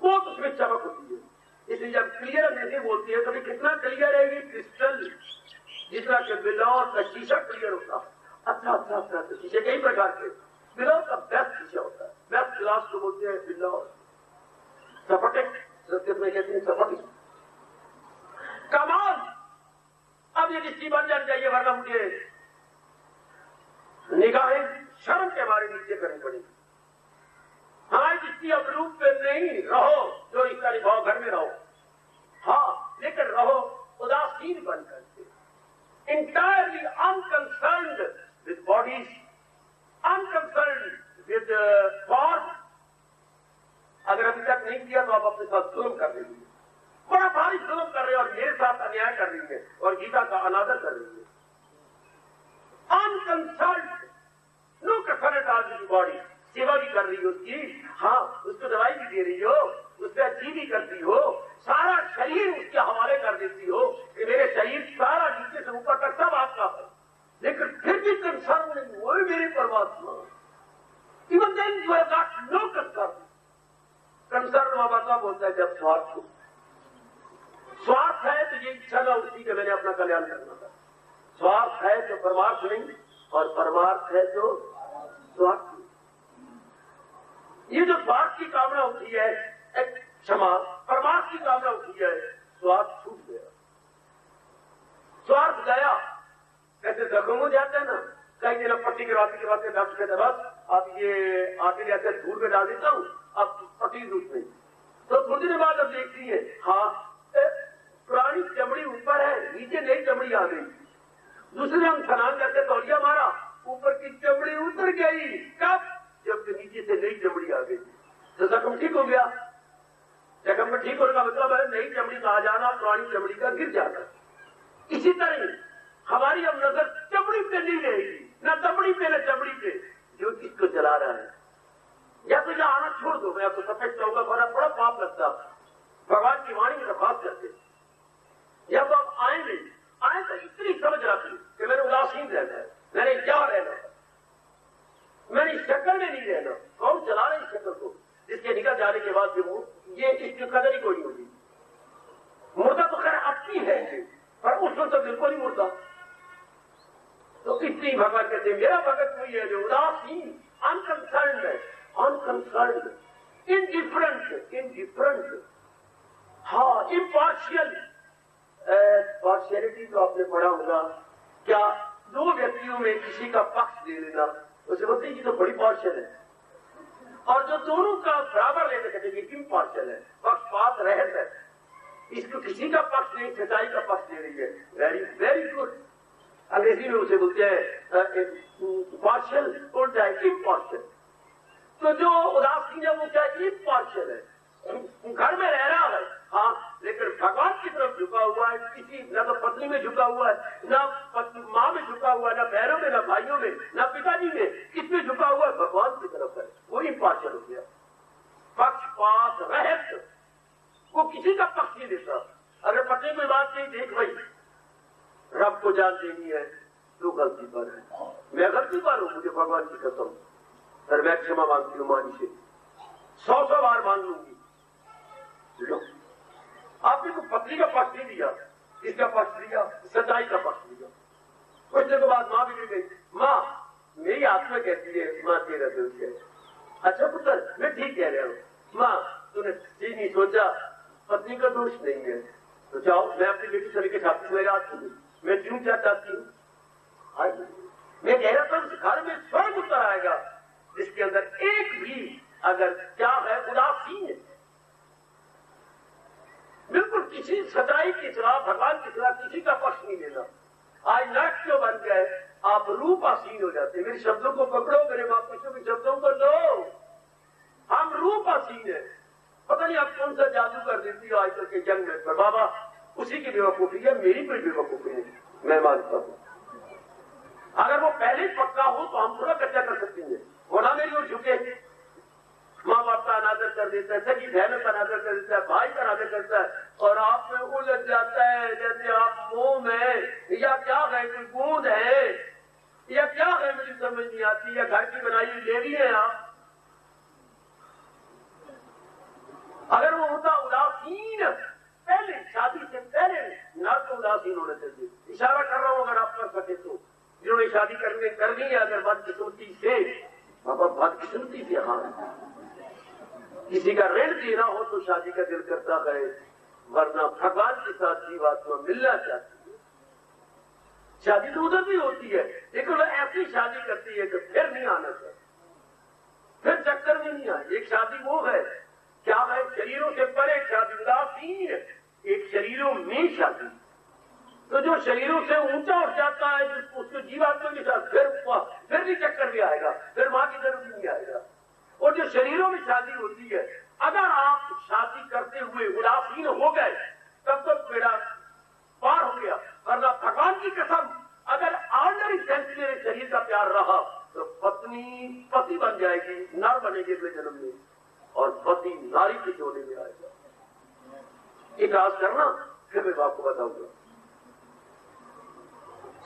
वो तो उसमें चमक होती है। इसलिए जब क्लियर अंग्रेजी बोलती है कभी कितना क्लियर है ये क्रिस्टल, जितना कि बिल्लौर का शीशा क्लियर होता है। अच्छा शीशे कई प्रकार के, बिल्लौर का बेस्ट शीशा होता है, बेस्ट ग्लास को बोलते हैं बिल्लौर। सपटिक संस्कृत में कहते हैं सपटिक। कमाल, अब ये दृष्टि बन जानी चाहिए, वरना मुझे निगाहें शर्म के मारे नीचे करनी पड़ेगी। हमारी दृष्टि अब रूप पे नहीं, रहो जो रिश्ता निभाओ घर में रहो, हाँ लेकिन रहो उदासीन बन करके, entirely unconcerned with bodies, unconcerned with form. अगर अभी तक नहीं किया तो आप अपने साथ जुल्म कर रही है, बड़ा भारी जुल्म कर रहे हैं और मेरे साथ अन्याय कर रही है और गीता का अनादर कर रही है। अनकंसर्न्ड, नो कंसर्न बॉडी, सेवा भी कर रही हो उसकी, हाँ उसको दवाई भी दे रही हो, उससे अच्छी भी करती हो, सारा शरीर उसके हवाले कर देती हो कि मेरे शरीर सारा नीचे से ऊपर तक सब आपका है, लेकिन फिर भी कंसर्न नहीं, वो मेरे परमात्मा। Even then you have got no concern. Concern बाबा बोलता है जब स्वार्थ हो, स्वार्थ है तो ये इच्छा ना उसी के मैंने अपना कल्याण करना था, स्वार्थ है तो परमार्थ नहीं, और परमार्थ है तो स्वार्थ। ये जो स्वार्थ की कामना होती है, क्षमा, परमार्थ की कामना होती है, स्वार्थ छूट गया, स्वार्थ गया। कैसे जख्म हो जाते हैं ना, कई दिन पट्टी करवाते डॉक्टर कहते बस अब ये आटे जैसे धूल में डाल देता हूँ, अब पट्टी दूध नहीं, तो थोड़ी देर बाद अब देखती है हाँ पुरानी चमड़ी ऊपर है, नीचे नई चमड़ी आ गई। दूसरे हम स्नान करके तौलिया मारा, ऊपर की चमड़ी उतर गई, कब? जबकि नीचे से नई चमड़ी आ गई, तो जख्म ठीक हो गया। जख्म में ठीक होने का मतलब है नई चमड़ी का आ जाना, पुरानी चमड़ी का गिर जाना। इसी तरह हमारी अब नजर चमड़ी पे नहीं रहेगी, न चमड़ी पे न चमड़ी पे, जो इसको चला रहा है। या तो यहाँ आना छोड़ दो, मैं तो सफेद चाहूंगा, बड़ा पाप लगता भगवान की वाणी में खास करते। या तो आप आए नहीं, आए तो इतनी समझ रखी कि मैंने उदासीन रहना है, मैंने क्या रहना है, मैंने शक्ल में नहीं रहना। कौन चला रहे इस शक्ल को, जिसके निकल जाने के बाद भी ये इसकी कदर ही कोई होगी। मुर्दा तो खैर अपनी है, पर उसमें तो बिल्कुल ही मुर्दा। तो इतनी भगवान कहते हैं मेरा भगत वही है जो उदासीन, अनकंसर्न्ड है, अनकंसर्न्ड, इनडिफरेंट, हाँ इम्पार्शियल। पार्शियलिटी तो आपने पढ़ा होगा, क्या दो व्यक्तियों में किसी का पक्ष ले लेना, उसे बोलते हैं तो बड़ी पार्शियल है, और जो दोनों का बराबर लेते कहते हैं इम्पार्शियल है, पक्षपात रहत है, इसको किसी का पक्ष नहीं, सच्चाई का पक्ष ले रही है। Very very good. अंग्रेजी में उसे बोलते हैं पार्शियल, बोलता है इम्पार्शियल। तो जो उदासीन है वो क्या इम्पार्शियल है, घर में रह रहा है हाँ, लेकिन भगवान की तरफ झुका हुआ है, किसी न तो पत्नी में झुका हुआ है, न माँ में झुका हुआ है, न बहनों में, न भाइयों में, न पिताजी में, किसमें झुका हुआ है? भगवान की तरफ है, वो इम्पार्शियल हो गया। पक्षपात रहत, वो किसी का पक्ष नहीं देता। अगर पत्नी कोई बात नहीं, देख भाई रब को जान देनी है तो गलती पर है, मैं गलती पर हूं, मुझे भगवान की कसम, पर मैं क्षमा मांगती हूँ मानी से, 100 बार मांग लूंगी। आपने को पत्नी का पक्ष नहीं दिया, किसका पक्ष लिया? सच्चाई का पक्ष लिया। कुछ दिनों के बाद माँ बिगड़ गई, माँ मेरी आत्मा कहती है माँ तेरा दोष है। अच्छा पुत्र मैं ठीक कह रहा हूँ, माँ तूने ठीक नहीं सोचा, पत्नी का दोष नहीं है, तो जाओ मैं अपनी बेटी सभी के साथ में आती हूँ, मैं क्यों क्या चाहती हूँ? मैं कह रहा था घर में स्वर्ग उतर आएगा जिसके अंदर एक भी अगर क्या है उदासीन है, बिल्कुल किसी सच्चाई के खिलाफ, भगवान के खिलाफ किसी का पक्ष नहीं लेना। आज नट क्यों बन गए, आप रूपासीन हो जाते। मेरे शब्दों को पकड़ो, मेरे महापुरुषों के शब्दों को लो, हम रूपासीन है। पता नहीं आप कौन सा जादू कर देती हो आजकल के जंग में, पर बाबा उसी की बेवकूफी है, मेरी कोई बेवकूफी नहीं, मैं मानता हूँ। अगर वो पहले ही पक्का हो तो हम पूरा कच्चा कर सकते हैं, होना मेरी ओर झुके, माँ बाप का अनादर कर देता है, सगी बहनों का अनादर कर देता है, भाई का अनादर करता है, और आप में उलझ जाता है जैसे आप मोह में, या क्या है कोई बूंद है, या क्या है मेरी समझ नहीं आती, या घर की बनाई लेडी है आप। अगर वो होता उदासीन, पहले शादी से पहले नर को उदासीन होने चाहिए। इशारा कर रहा हूं अगर आप कर सके तो, जिन्होंने शादी करनी है अगर बदकिस्मती से, बदकिस्मती से, हाँ, किसी का ऋण देना हो तो शादी का दिल करता है, वरना भगवान के साथ जीवात्मा मिलना चाहती है। शादी तो उधर भी होती है, लेकिन वो ऐसी शादी करती है कि फिर नहीं आना चाहिए, फिर चक्कर में नहीं आए। एक शादी वो है, क्या है, शरीरों से परे शादी, उदासीन, एक शरीरों में शादी। तो जो शरीरों से ऊंचा उठ जाता है, उसको जीवात्मा के साथ फिर भी चक्कर भी आएगा, फिर मां की जरूरत नहीं आएगा। और जो शरीरों में शादी होती है, अगर आप शादी करते हुए उदासीन हो गए तब तो बेड़ा पार हो गया, वरना भगवान की कसम अगर ऑर्डिनरी सेंस में शरीर का प्यार रहा तो पत्नी पति बन जाएगी, नर बनेगी अगले जन्म में, और पति नारी के जोड़े में आएगा। एक राज करना, फिर मैं आपको बताऊंगा।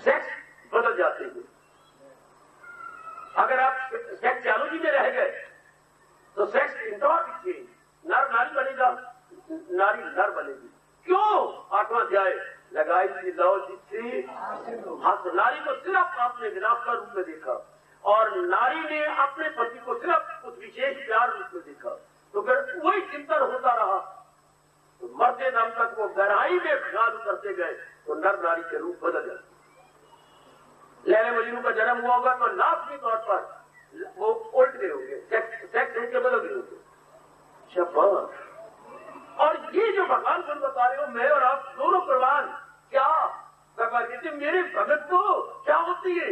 सेक्स बदल जाते हैं। अगर आप सेक्सोलॉजी में रह गए तो सेक्स इंटरऑर्डिक चेंज, नर नारी बनेगा, नारी नर बनेगी। क्यों? 8वां अध्याय, लगाई थी लौ जिससे हाथ। नारी को सिर्फ आपने विनाश का रूप में देखा, और नारी ने अपने पति को सिर्फ उस विशेष प्यार रूप में देखा। तो फिर वही चिंतन होता रहा, तो मरते दम तक वो गहराई में ख्याल करते गए, तो नर नारी के रूप बदल जाते। लैला मजनू का जन्म हुआ होगा तो लाजमी तौर पर वो उल्ट गए होंगे, सेक्स उनके बदल गए होंगे। शाबाश। और ये जो भगवान को बता रहे हो, मैं और आप दोनों कुर्बान, क्या भगवान कहते मेरे भगत को क्या होती है,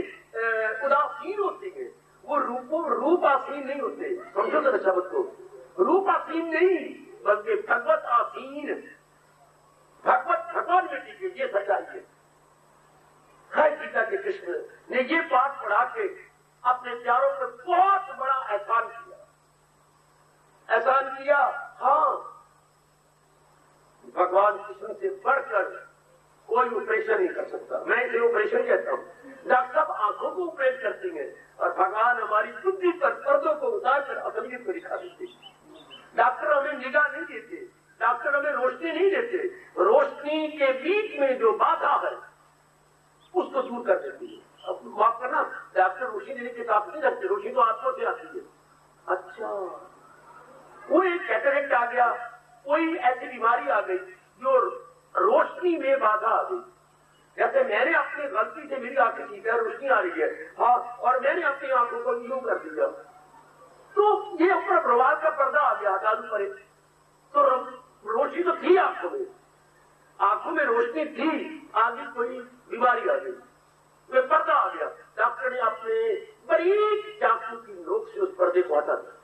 उदासीन होती है। वो रूपासीन नहीं होते, समझो तो शब्द को, रूपासीन नहीं बल्कि भगवत आसीन, भगवान में टीके, ये सच्चाई है। हर गीता के कृष्ण ने ये पाठ पढ़ा के अपने प्यारों पर बहुत बड़ा एहसान किया। हाँ, भगवान कृष्ण से बढ़कर कोई ऑपरेशन नहीं कर सकता। मैं इसे ऑपरेशन कहता हूँ। डॉक्टर साहब आंखों को ऑपरेट करते हैं, और भगवान हमारी बुद्धि पर पर्दों को उतारकर असलियत को दिखा देते। डॉक्टर हमें निगाह नहीं देते, डॉक्टर हमें रोशनी नहीं देते, रोशनी के बीच में जो बाधा है उसको दूर कर देती है। अब माफ करना, डॉक्टर रोशनी देने के साथ नहीं रखते, रोशनी तो आत्मा से आती है। अच्छा, कोई कैटरेक्ट आ गया, कोई ऐसी बीमारी आ गई जो रोशनी में बाधा आ गई। जैसे मैंने अपनी गलती से, मेरी आंखें ठीक है, रोशनी आ रही है, हाँ, और मैंने अपनी आंखों को यूं कर दिया, तो ये अपना प्रवाह का पर्दा आ गया चालू परे। तो रोशनी तो थी आंखों में रोशनी थी, आगे कोई बीमारी आ गई, वे पर्दा आ गया। डॉक्टर ने अपने बारीक चाकू की नोक से उस पर्दे को हटा दिया।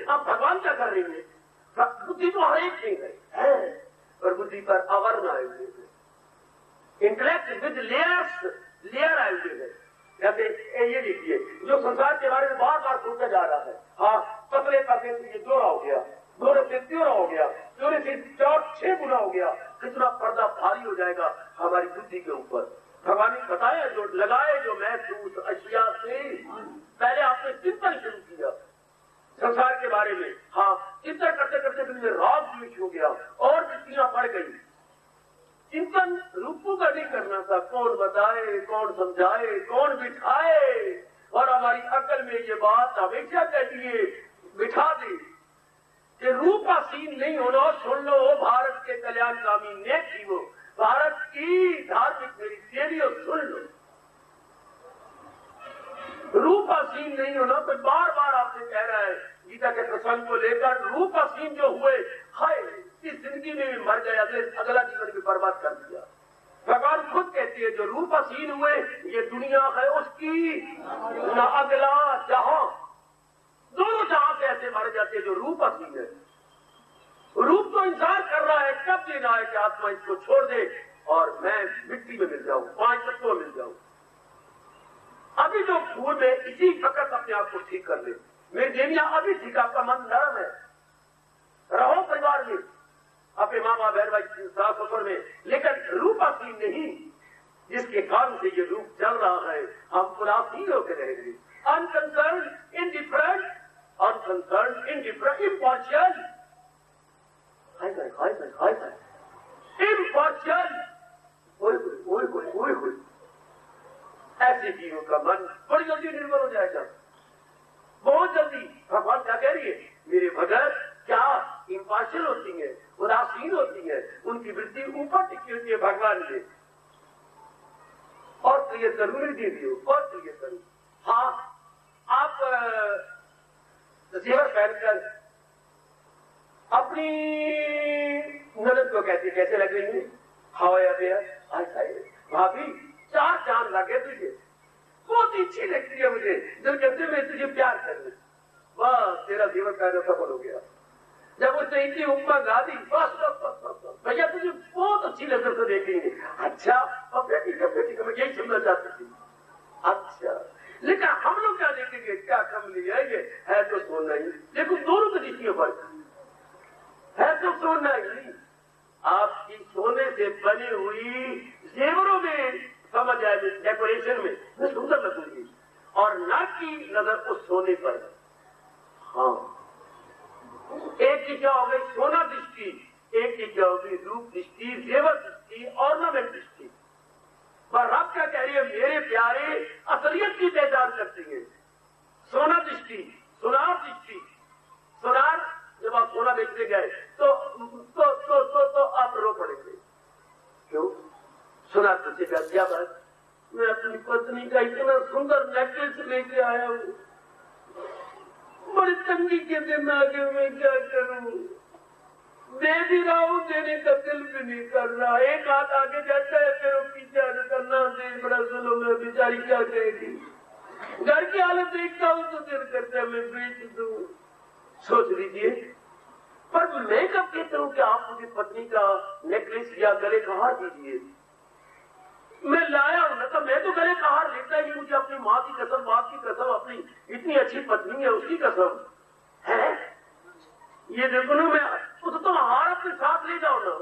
अब भगवान क्या कर रही है? बुद्धि तो हर एक चीज है, पर बुद्धि पर आवरण आए हुए हैं, इंटेलेक्ट विद लेयर आए हुए हैं। जैसे ये देखिए, जो संसार के बारे में बार बार सोचा जा रहा है, हाँ, पतले पर्दे से ये दोहरा हो गया, दोहरे से त्योरा हो गया, त्योरे से 4-6 गुना हो गया, कितना पर्दा भारी हो जाएगा हमारी बुद्धि के ऊपर। भगवान ने बताया, जो लगाए जो महसूस अशिया से, पहले आपने चिंतन शुरू किया संसार के बारे में, हाँ, चिंतन करते करते दिल में राग द्वेष हो गया और वृत्तियां बढ़ गई। चिंतन रूपों का नहीं करना था, कौन बताए, कौन समझाए, कौन बिठाए, और हमारी अकल में ये बात हमेशा कहती है, बिठा दे कि रूपासीन नहीं होना। सुन लो, भारत के कल्याणकामी नेत्री वो, भारत की धार्मिक मेरी देवियों, सुन लो, रूपासीन नहीं होना। तो बार बार आपसे कह रहा है गीता के प्रसंग को लेकर, रूपासीन जो हुए, हाय, इस जिंदगी में भी मर गए, अगला जीवन भी बर्बाद कर दिया। भगवान खुद कहती है, जो रूपासीन हुए, ये दुनिया है उसकी न अगला जहां, दोनों जहां से ऐसे मारे जाते हैं जो रूपासीन है। रूप तो इंसान कर रहा है, कब देना है कि आत्मा इसको छोड़ दे और मैं मिट्टी में मिल जाऊं, 5 तत्वों में मिल जाऊं। अभी जो फूल में इसी वक्त अपने आप को ठीक कर ले। मेरी देवियां, अभी ठीक, आपका मन नरम है, रहो परिवार में, अपने माँ बाप बहन भाई सास ससुर में, लेकिन रूपासीन नहीं। जिसके कारण से ये रूप चल रहा है, हम उदासीन होकर रहेंगे। Unconcern, indifferent, unconcern, indifferent, impartial, impartial, ऐसे जीवों का मन बड़ी जल्दी निर्भर हो जाएगा, बहुत जल्दी। भगवान क्या कह रही है, मेरे भगत क्या इम्पार्शियल होती है, उदासीन होती है, उनकी वृत्ति ऊपर टिकी होती है भगवान में। और प्रिय करूँ मेरी देवी, और प्रिय करूँ। हाँ, आप जेवर पहनकर अपनी ननद को कहती कैसे लग रही है, हाउ भाभी 4 चांद लगे तुझे, बहुत अच्छी लगती है मुझे, जब कहते मैं तुझे प्यार कर लूं, बस तेरा जीवन पहले सफल हो गया। जब वो चैती उपमा गा दी, बस भैया तुझे बहुत अच्छी नजर से देखेंगे। अच्छा, बेटी का मैं यही सुनना चाहती थी। अच्छा, लेकिन हम लोग क्या देखेंगे, क्या कम लिया ये है तो सोना ही। देखो दोनों की दृष्टियों पर है तो सोना ही। आपकी सोने से बनी हुई जेवरों में समझ आए, डेकोरेशन में मैं सुंदर लगूंगी, और नाक की नजर उस सोने पर। हाँ, एक की क्या हो गई सोना दृष्टि, एक की क्या होगी रूप दृष्टि, जेवर दृष्टि, ऑर्नामेंट दृष्टि। पर रब क्या कह रही है, मेरे प्यारे असलियत की पहचान करती है। सोना दृष्टि, सुनार दृष्टि। सुनार, जब आप सोना देखने गए तो आप रो पड़ेंगे। क्यों? सुनार तुझे क्या बात, मैं अपनी पत्नी का इतना सुंदर नेकलेस लेके आया हूँ, बड़ी तंगी के दिन आगे मैं क्या करूं, दे भी रहा हूं, देने का दिल भी नहीं कर रहा। एक हाथ आगे जाता है, फिर पीछे आगे करना दे, बड़ा जुल्म है, बेचारी क्या कहेगी। घर की हालत देखता हूं तो दिल करता है मैं बेच दूं। सोच लीजिए, पर मैं कब कहता हूं कि आप मुझे पत्नी का नेकलेस या गले का हार दीजिए। मैं लाया हूं ना, तो मैं तो गले का हार लेता ही, मुझे अपनी माँ की कसम, बाप की कसम, अपनी इतनी अच्छी पत्नी है उसकी कसम है। ये देखो ना, मैं तो हार अपने साथ ले जाओ ना,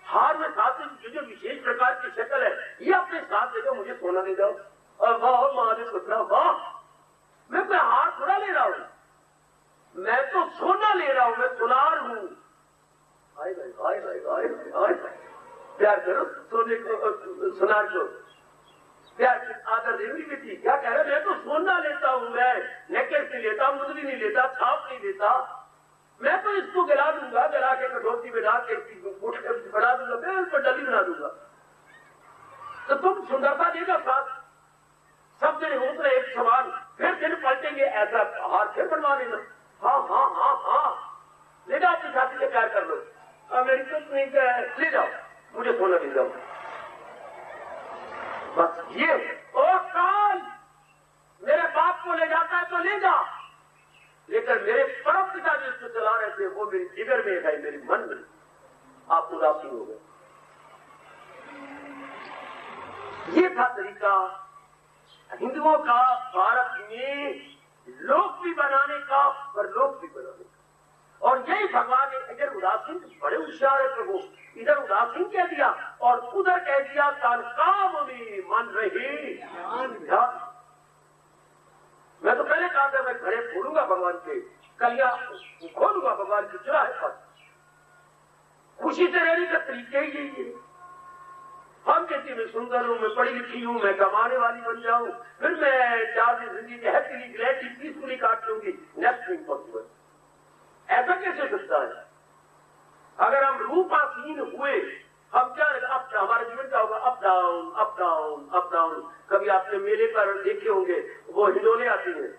हार में साथ जो विशेष प्रकार की शक्ल है ये अपने साथ ले जाओ, मुझे सोना ले जाओ। और वाह महादेव पुत्रा वाह, मैं कोई हार थोड़ा ले रहा हूं, मैं तो सोना ले रहा हूं, मैं सुनार हूं। हाय भाई, हाय भाई, हाय भाई, हाय भाई, प्यार करो सोने को, सुनार को प्यार की आदर देवी बेटी। क्या कह रहे, मैं तो सोना लेता हूं, मैं नेकलेस नहीं लेता, मुंदरी नहीं लेता, छाप नहीं लेता, मैं तो इसको गला दूंगा, गला के कटोती में डाल के बढ़ा दूंगा, मैं उस पर डली बना दूंगा। तो तुम सुंदरता देगा साथ, सब दिन उतरे एक सवाल, फिर दिन पलटेंगे, ऐसा हार फिर बनवा लेना। हाँ हाँ हाँ हाँ, ले जाओ अपनी साथी से प्यार कर लो, मेरी कुछ नहीं ले जाओ, मुझे सोना दे जाओ। बस ये, ओ काल मेरे बाप को ले जाता है तो ले जा, लेकिन मेरे परम पिता जो इसको चला रहे थे वो मेरी जिगर में है, मेरे मन में। आप उदासीन हो गए। ये था तरीका हिंदुओं का भारत में लोक भी बनाने का, परलोक भी बनाने का। और यही भगवान ने इधर उदासीन, बड़े होशियार है प्रभु, इधर उदासीन कह दिया और उधर कह दिया कान काम में मन रही। मैं तो पहले कहा था मैं घड़े फोड़ूंगा भगवान के, कलियां खोलूंगा भगवान की चुराहे पर। खुशी से रहने का तरीका ही यही है। हम कहते मैं सुंदर हूं, मैं पढ़ी लिखी हूं, मैं कमाने वाली बन जाऊं, फिर मैं 4 दिन जिंदगी के हैप्पीली ग्लैडली पीसफुली काट लूंगी। नेक्स्ट इम्पॉसिबल, ऐसा कैसे सकता है? अगर हम रूपासीन हुए, हम क्या हमारे जीवन क्या होगा? Up down up down up down. कभी आपने मेले पर देखे होंगे, वो हिंडोले आती हैं,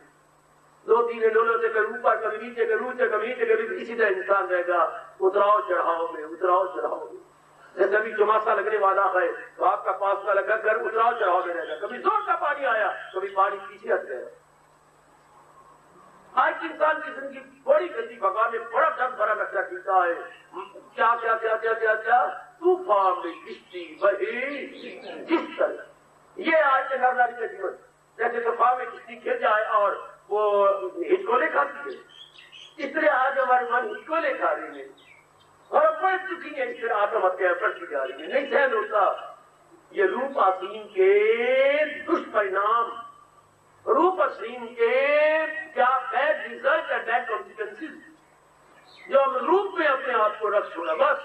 2-3 हिंडोलों से कभी ऊपर कभी नीचे, कभी नीचे कभी इसी तरह इंसान रहेगा, उतराव चढ़ाव में, उतराव चढ़ाव में। जैसे अभी चौमासा लगने वाला है तो आपका पास का लगा घर उतराव चढ़ाव में रहेगा, कभी जोर का पानी आया, कभी पानी पीछे हट गया। आज इंसान की जिंदगी बड़ी गंदी, भगवान ने बड़ा दर्द भरा नक्शा खींचा है। क्या क्या क्या क्या क्या क्या तूफान में किश्ती बही जिस तरह, ये आज के नर नारी का जीवन। जैसे तूफान में किश्ती खेल जाए और वो हिचकोले खाती है, इस तरह आज हमारे मन हिचकोले खा रही है और बड़े दुखी है। इस तरह आत्महत्या बढ़ती जा रही है, नहीं सहन होता। ये रूप आसीन के दुष्परिणाम, रूप आसीन के क्या बैड रिजल्ट है, बैड कॉन्सिक्वेंसेस। जो हम रूप में अपने आप को रख छोड़ा बस,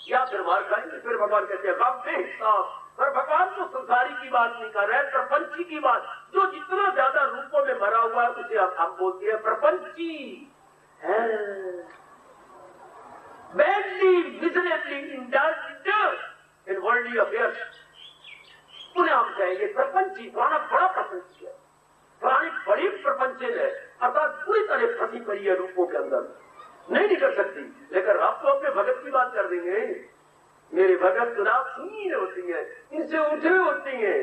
या फिर मार खाएंगे। फिर भगवान कहते हैं गम बेहिसाब। पर भगवान तो संसारी की बात नहीं कर रहे हैं, प्रपंची की बात। जो जितना ज्यादा रूपों में भरा हुआ है उसे हम बोलते हैं प्रपंची है। बैडली मिजरेबली इंडल्ज्ड इन वर्ल्डली अफेयर्स, उन्हें हम कहेंगे प्रपंची। पुराना बड़ा प्रपंची है, पुरानी बड़ी प्रपंचन है, अर्थात पूरी तरह फंसी पड़ी है रूपों के अंदर, नहीं निकल सकती। लेकिन आप तो अपने भगत की बात कर देंगे, मेरे भगत उदासीन होती है, इनसे उठे होती है,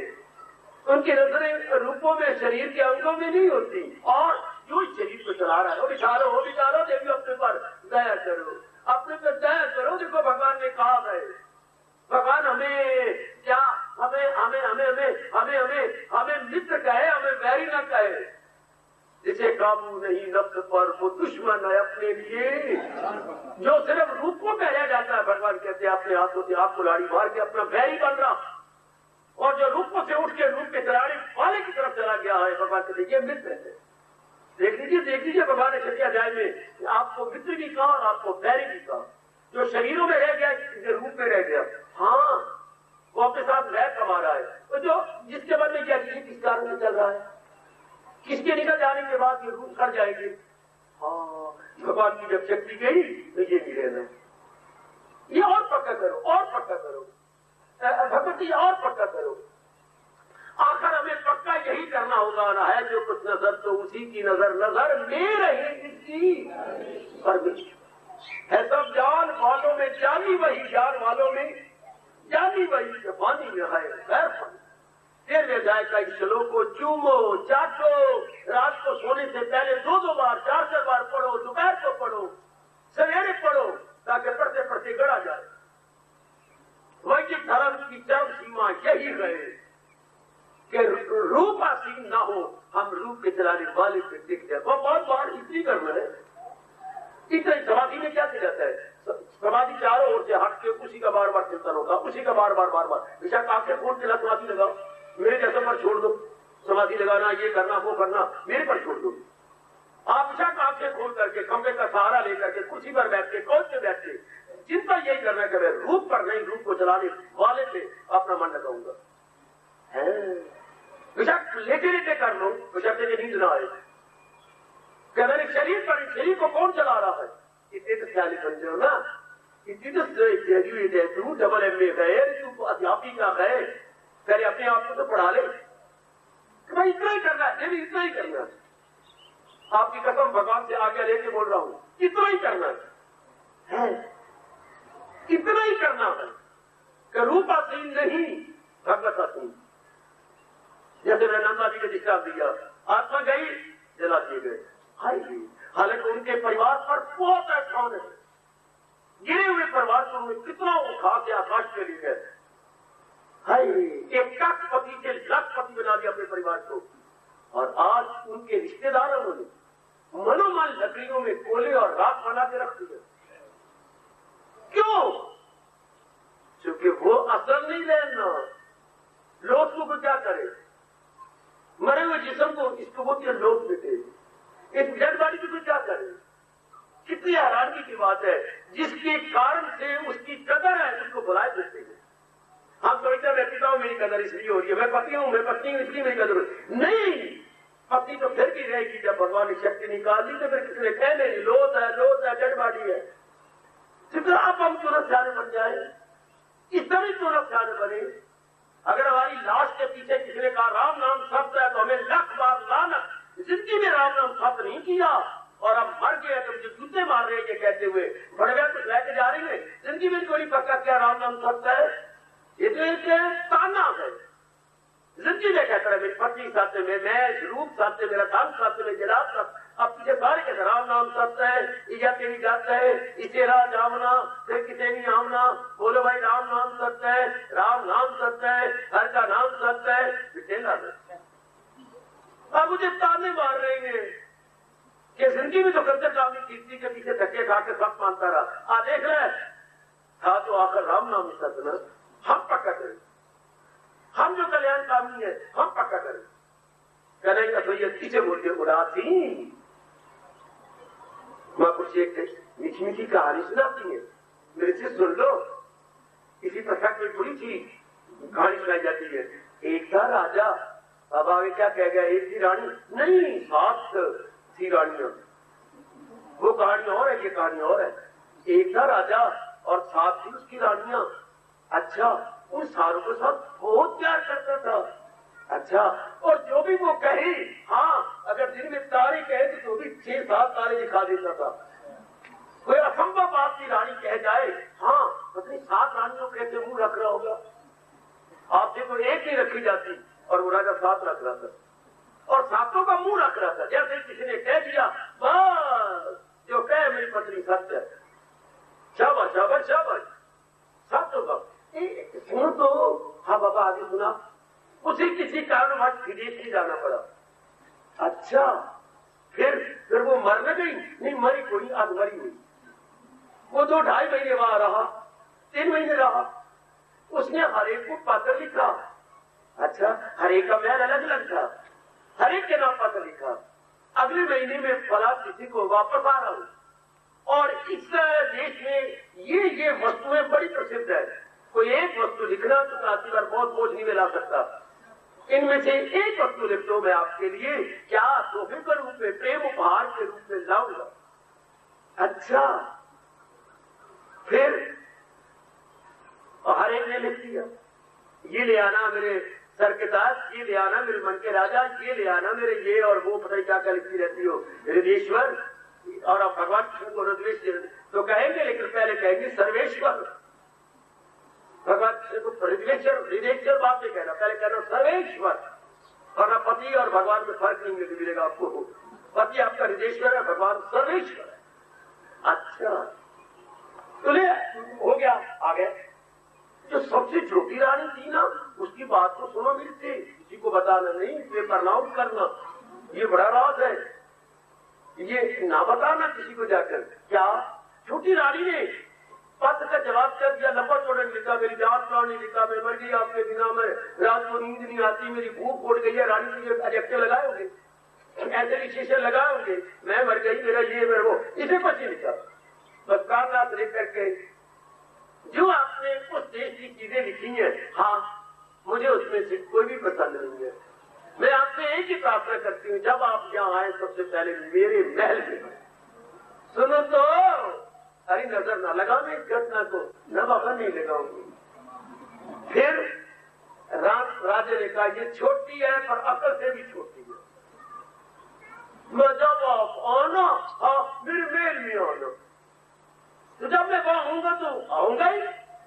उनकी नजरें रूपों में, शरीर के अंगों में नहीं होती। और जो शरीर को चला रहा है वो बिचारो देवी अपने पर दया करो, अपने पर दया करो। देखो भगवान ने कहा है, भगवान हमें क्या, हमें हमें हमें हमें हमें हमें हमें मित्र कहे, हमें वैरी न कहे। जिसे काबू नहीं नफ्स पर वो दुश्मन है अपने लिए। जो सिर्फ रूपों में रह जाता है, भगवान कहते हैं अपने हाथों से आपको लाड़ी मार के अपना वैरी बन रहा, और जो रूपों से उठ के रूप के चलाने वाले की तरफ चला गया है, भगवान कहते ये मित्र है। देख लीजिए भगवान ने छठे अध्याय में आपको मित्र भी कहा और आपको वैरी भी कहा। जो शरीरों में रह गया, जो रूप में रह गया, हाँ वो अपने साथ वैर कमा रहा है। तो जो जिसके मन में क्या किस कारण से चल रहा है, किसके निकल जाने के बाद ये रूप खड़ जाएंगे। हाँ, भगवान की जब शक्ति गई तो ये भी रहना, ये और पक्का करो, और पक्का करो, भगवती और पक्का करो। आखिर हमें पक्का यही करना होगा ना, है जो कुछ नजर तो उसी की नजर, नजर में रहे किसकी परमेश्वर है। सब जान वालों में जानी वही, जान वालों में जानी वही, जो पानी में है गैर पानी। 13वें अध्याय का इस श्लोक को चूमो, चाटो, रात को सोने से पहले 2-2 बार, 4-4 बार पढ़ो, दोपहर को पढ़ो, सवेरे पढ़ो, ताकि पढ़ते पढ़ते गड़ा जाए। वैदिक धर्म की चरम सीमा यही है कि रूपासीन ना हो, हम रूप के चलाने वाले पे टिक जाए। वो बहुत बार इसलिए करना है, इतने समाधि में क्या जाता है, समाधि चारों ओर से हट के उसी का बार बार चिंतन होगा, उसी का बार बार विशाख आंखें खोल के समाधि लगाओ, मेरे जैसे पर छोड़ दो, समाधि लगाना, ये करना, वो करना, मेरे पर छोड़ दो। आप विशाख आंखें खोल करके, खंबे का सहारा लेकर के, कुर्सी पर बैठ के, कोच पे बैठ के चिंता यही करना है कि मैं रूप पर नहीं, रूप को चलाने वाले पे अपना मन लगाऊंगा। विशाख लेटे लेटे कर लो, विशाख लेटे नींद ना आए। क्या मेरे शरीर पर, शरीर को कौन चला रहा है, इतने तो ख्याल बन जाओ ना। इतनी तो ग्रेजुएट है तू, डबल MA है तू, अध्यापिका है, पहले अपने आप को तो पढ़ा ले। भाई इतना ही करना है, इतना ही करना है। आपकी कसम भगवान से आगे लेके बोल रहा हूं, इतना ही करना है, इतना ही करना है कि रूपासीन नहीं, भगवतासीन। जैसे नंदा जी ने दृष्टांत दिया, आत्मा गई, जला दिए गए। हालांकि उनके परिवार पर बहुत एहसान है, गिरे हुए परिवार को उन्हें कितना उठा के आकाश के लिए गए। एक लाखपति से लाखपति बना दिया अपने परिवार को, और आज उनके रिश्तेदारों ने मनोमन लकड़ियों में कोले और राख बना के रख दिया। क्यों? क्योंकि वो असल नहीं लेना, लोग को क्या करे, मरे हुए जिस्म को इसको बोलते लोग बेटे, इस डेड बॉडी को क्या करे। कितनी हैरानी की बात है, जिसके कारण से उसकी कदर है उसको बुलाए देते हैं। हम सोचते मैं पिता हूं मेरी कदर इसलिए हो रही है, मैं पति हूं, मैं पत्नी हूं इसलिए मेरी कदर नहीं। पत्नी तो फिर भी रहेगी, जब भगवान ने शक्ति निकाल दी तो फिर किसने कहने लोथ है, डेड बॉडी है। जितना आप हम तुरंत जाने बन जाए, इतना भी तुरंत जाने बने। अगर हमारी लाश के पीछे किसी ने कहा राम नाम शब्द है, तो हमें लाख बार लानत, जिंदगी में राम नाम शब्द नहीं किया और अब मर गए तो मुझे जूते मार रहे हैं कहते हुए बड़े गए कुछ लेके जा रही है। जिंदगी में कोई पक्का क्या राम नाम शब्द है, ये तो एक ताना है। जिंदगी में कहता है मेरी पत्नी साथ में, मैं रूप साथ में, मेरा काम साथ में, जलाब साथ, अब पीछे सारे कहते राम नाम सत्य है, ईजा तेरी जाता है, इसे राज आमना, फिर किसे नहीं आमना, बोलो भाई राम नाम सत्य है, राम नाम सत्य है, हर का नाम सत्य है, बिटेला अब मुझे ताने मार रहे हैं कि जिंदगी में तो करते काम कीर्ति के पीछे धक्के खा के सब मानता रहा। देख रहे था तो आखिर राम नाम सत्य ना, हम पक्का करें। कामी है, हम पक्का करें। कहने तो ये पीछे बोलते उदासी माँ कुछ एक मीठी मीठी कहानी सुनाती है, मेरे से सुन लो। इसी प्रकार की थोड़ी सी कहानी सुनाई जाती है। एक था राजा, अब आगे क्या कह गया, एक थी रानी, नहीं 7 थी रानियां। वो कहानी और है, ये कहानी और है। एक था राजा और 7 थी उसकी रानियां। अच्छा, उन सारों के साथ बहुत प्यार करता था। अच्छा, और जो भी वो कहे, हाँ अगर दिन में तारे कहे तो भी 6-7 तारे दिखा देता था। कोई असंभव बात की रानी कह जाए, हाँ पत्नी 7 रानियों कैसे मुंह रख रहा होगा। आपसे तो एक ही रखी जाती और वो राजा 7 रख रहा था, और 7 का मुंह रख रहा था। जैसे किसी ने कह दिया, बस जो कहे मेरी पत्नी सत्य है, शाबाश शाबाश शाबाश, 7 का। सुनो तो, हाँ बाबा आगे सुना। उसे किसी कारणवश विदेश ही जाना पड़ा। अच्छा, फिर वो मर न गई, नहीं मरी कोई, अधमरी हुई। वो 2-2.5 महीने वहां रहा, 3 महीने रहा। उसने हर एक को पत्र लिखा। अच्छा, हर एक का महल अलग अलग था, हर एक के नाम पत्र लिखा। अगले महीने में फला किसी को वापस आ रहा हूं, और इस देश में ये वस्तुएं बड़ी प्रसिद्ध है। कोई एक वस्तु लिखना तो काफी बार बहुत बोझ नहीं मिला सकता। इनमें से एक वस्तु लिख दो, मैं आपके लिए क्या तोहफे के रूप में, प्रेम उपहार के रूप में लाऊंगा। अच्छा, फिर हर एक ने लिख दिया, ये ले आना मेरे सर के ताज, ये ले आना मेरे मन के राजा, ये ले आना मेरे ये और वो, पता नहीं क्या क्या लिखती रहती हो, हृदयेश्वर। और आप भगवान कृष्ण को हृदयेश्वर तो कहेंगे, लेकिन पहले कहेंगे सर्वेश्वर। भगवान कृष्ण को हृदयेश्वर बात नहीं कहना, पहले कहना सर्वेश्वर। और पति और भगवान में फर्क नहीं मिलेगा आपको। पति आपका हृदयेश्वर है, भगवान सर्वेश्वर है। अच्छा, तो हो गया आगे। जो सबसे छोटी रानी थी ना, उसकी बात को सुनो मिलते, किसी को बताना नहीं, पेपर आउट करना, ये बड़ा राज है, ये ना बताना किसी को जाकर। क्या छोटी रानी ने पत्र का जवाब कर दिया, लंबा चौड़ा लिखा, मेरी जात प्राणी लिखा, मैं मर गई आपके बिना, मैं रात को नींद नहीं आती, मेरी भूख उड़ गई है। रानी ने एडजेक्टिव लगाए होंगे, ऐसे विशेषण लगाए होंगे, मैं मर गई, मेरा ये मेरा वो, इसे कुछ नहीं लिखा। बस कागजात लिख करके जो आपने उस देश की चीजें लिखी है, हाँ मुझे उसमें से कोई भी पसंद नहीं है। मैं आपसे एक ही प्रार्थना करती हूँ, जब आप यहाँ आए सबसे पहले मेरे महल में सुनो तो, अरे नजर ना लगाओ इस घटना को, न बाबा नहीं लगाऊंगी। फिर राजा ने कहा, ये छोटी है पर अकल से भी छोटी है। मैं जब आप आना, हाँ मेरे महल में आना, तो जब मैं वहां आऊंगा तो आऊंगा ही।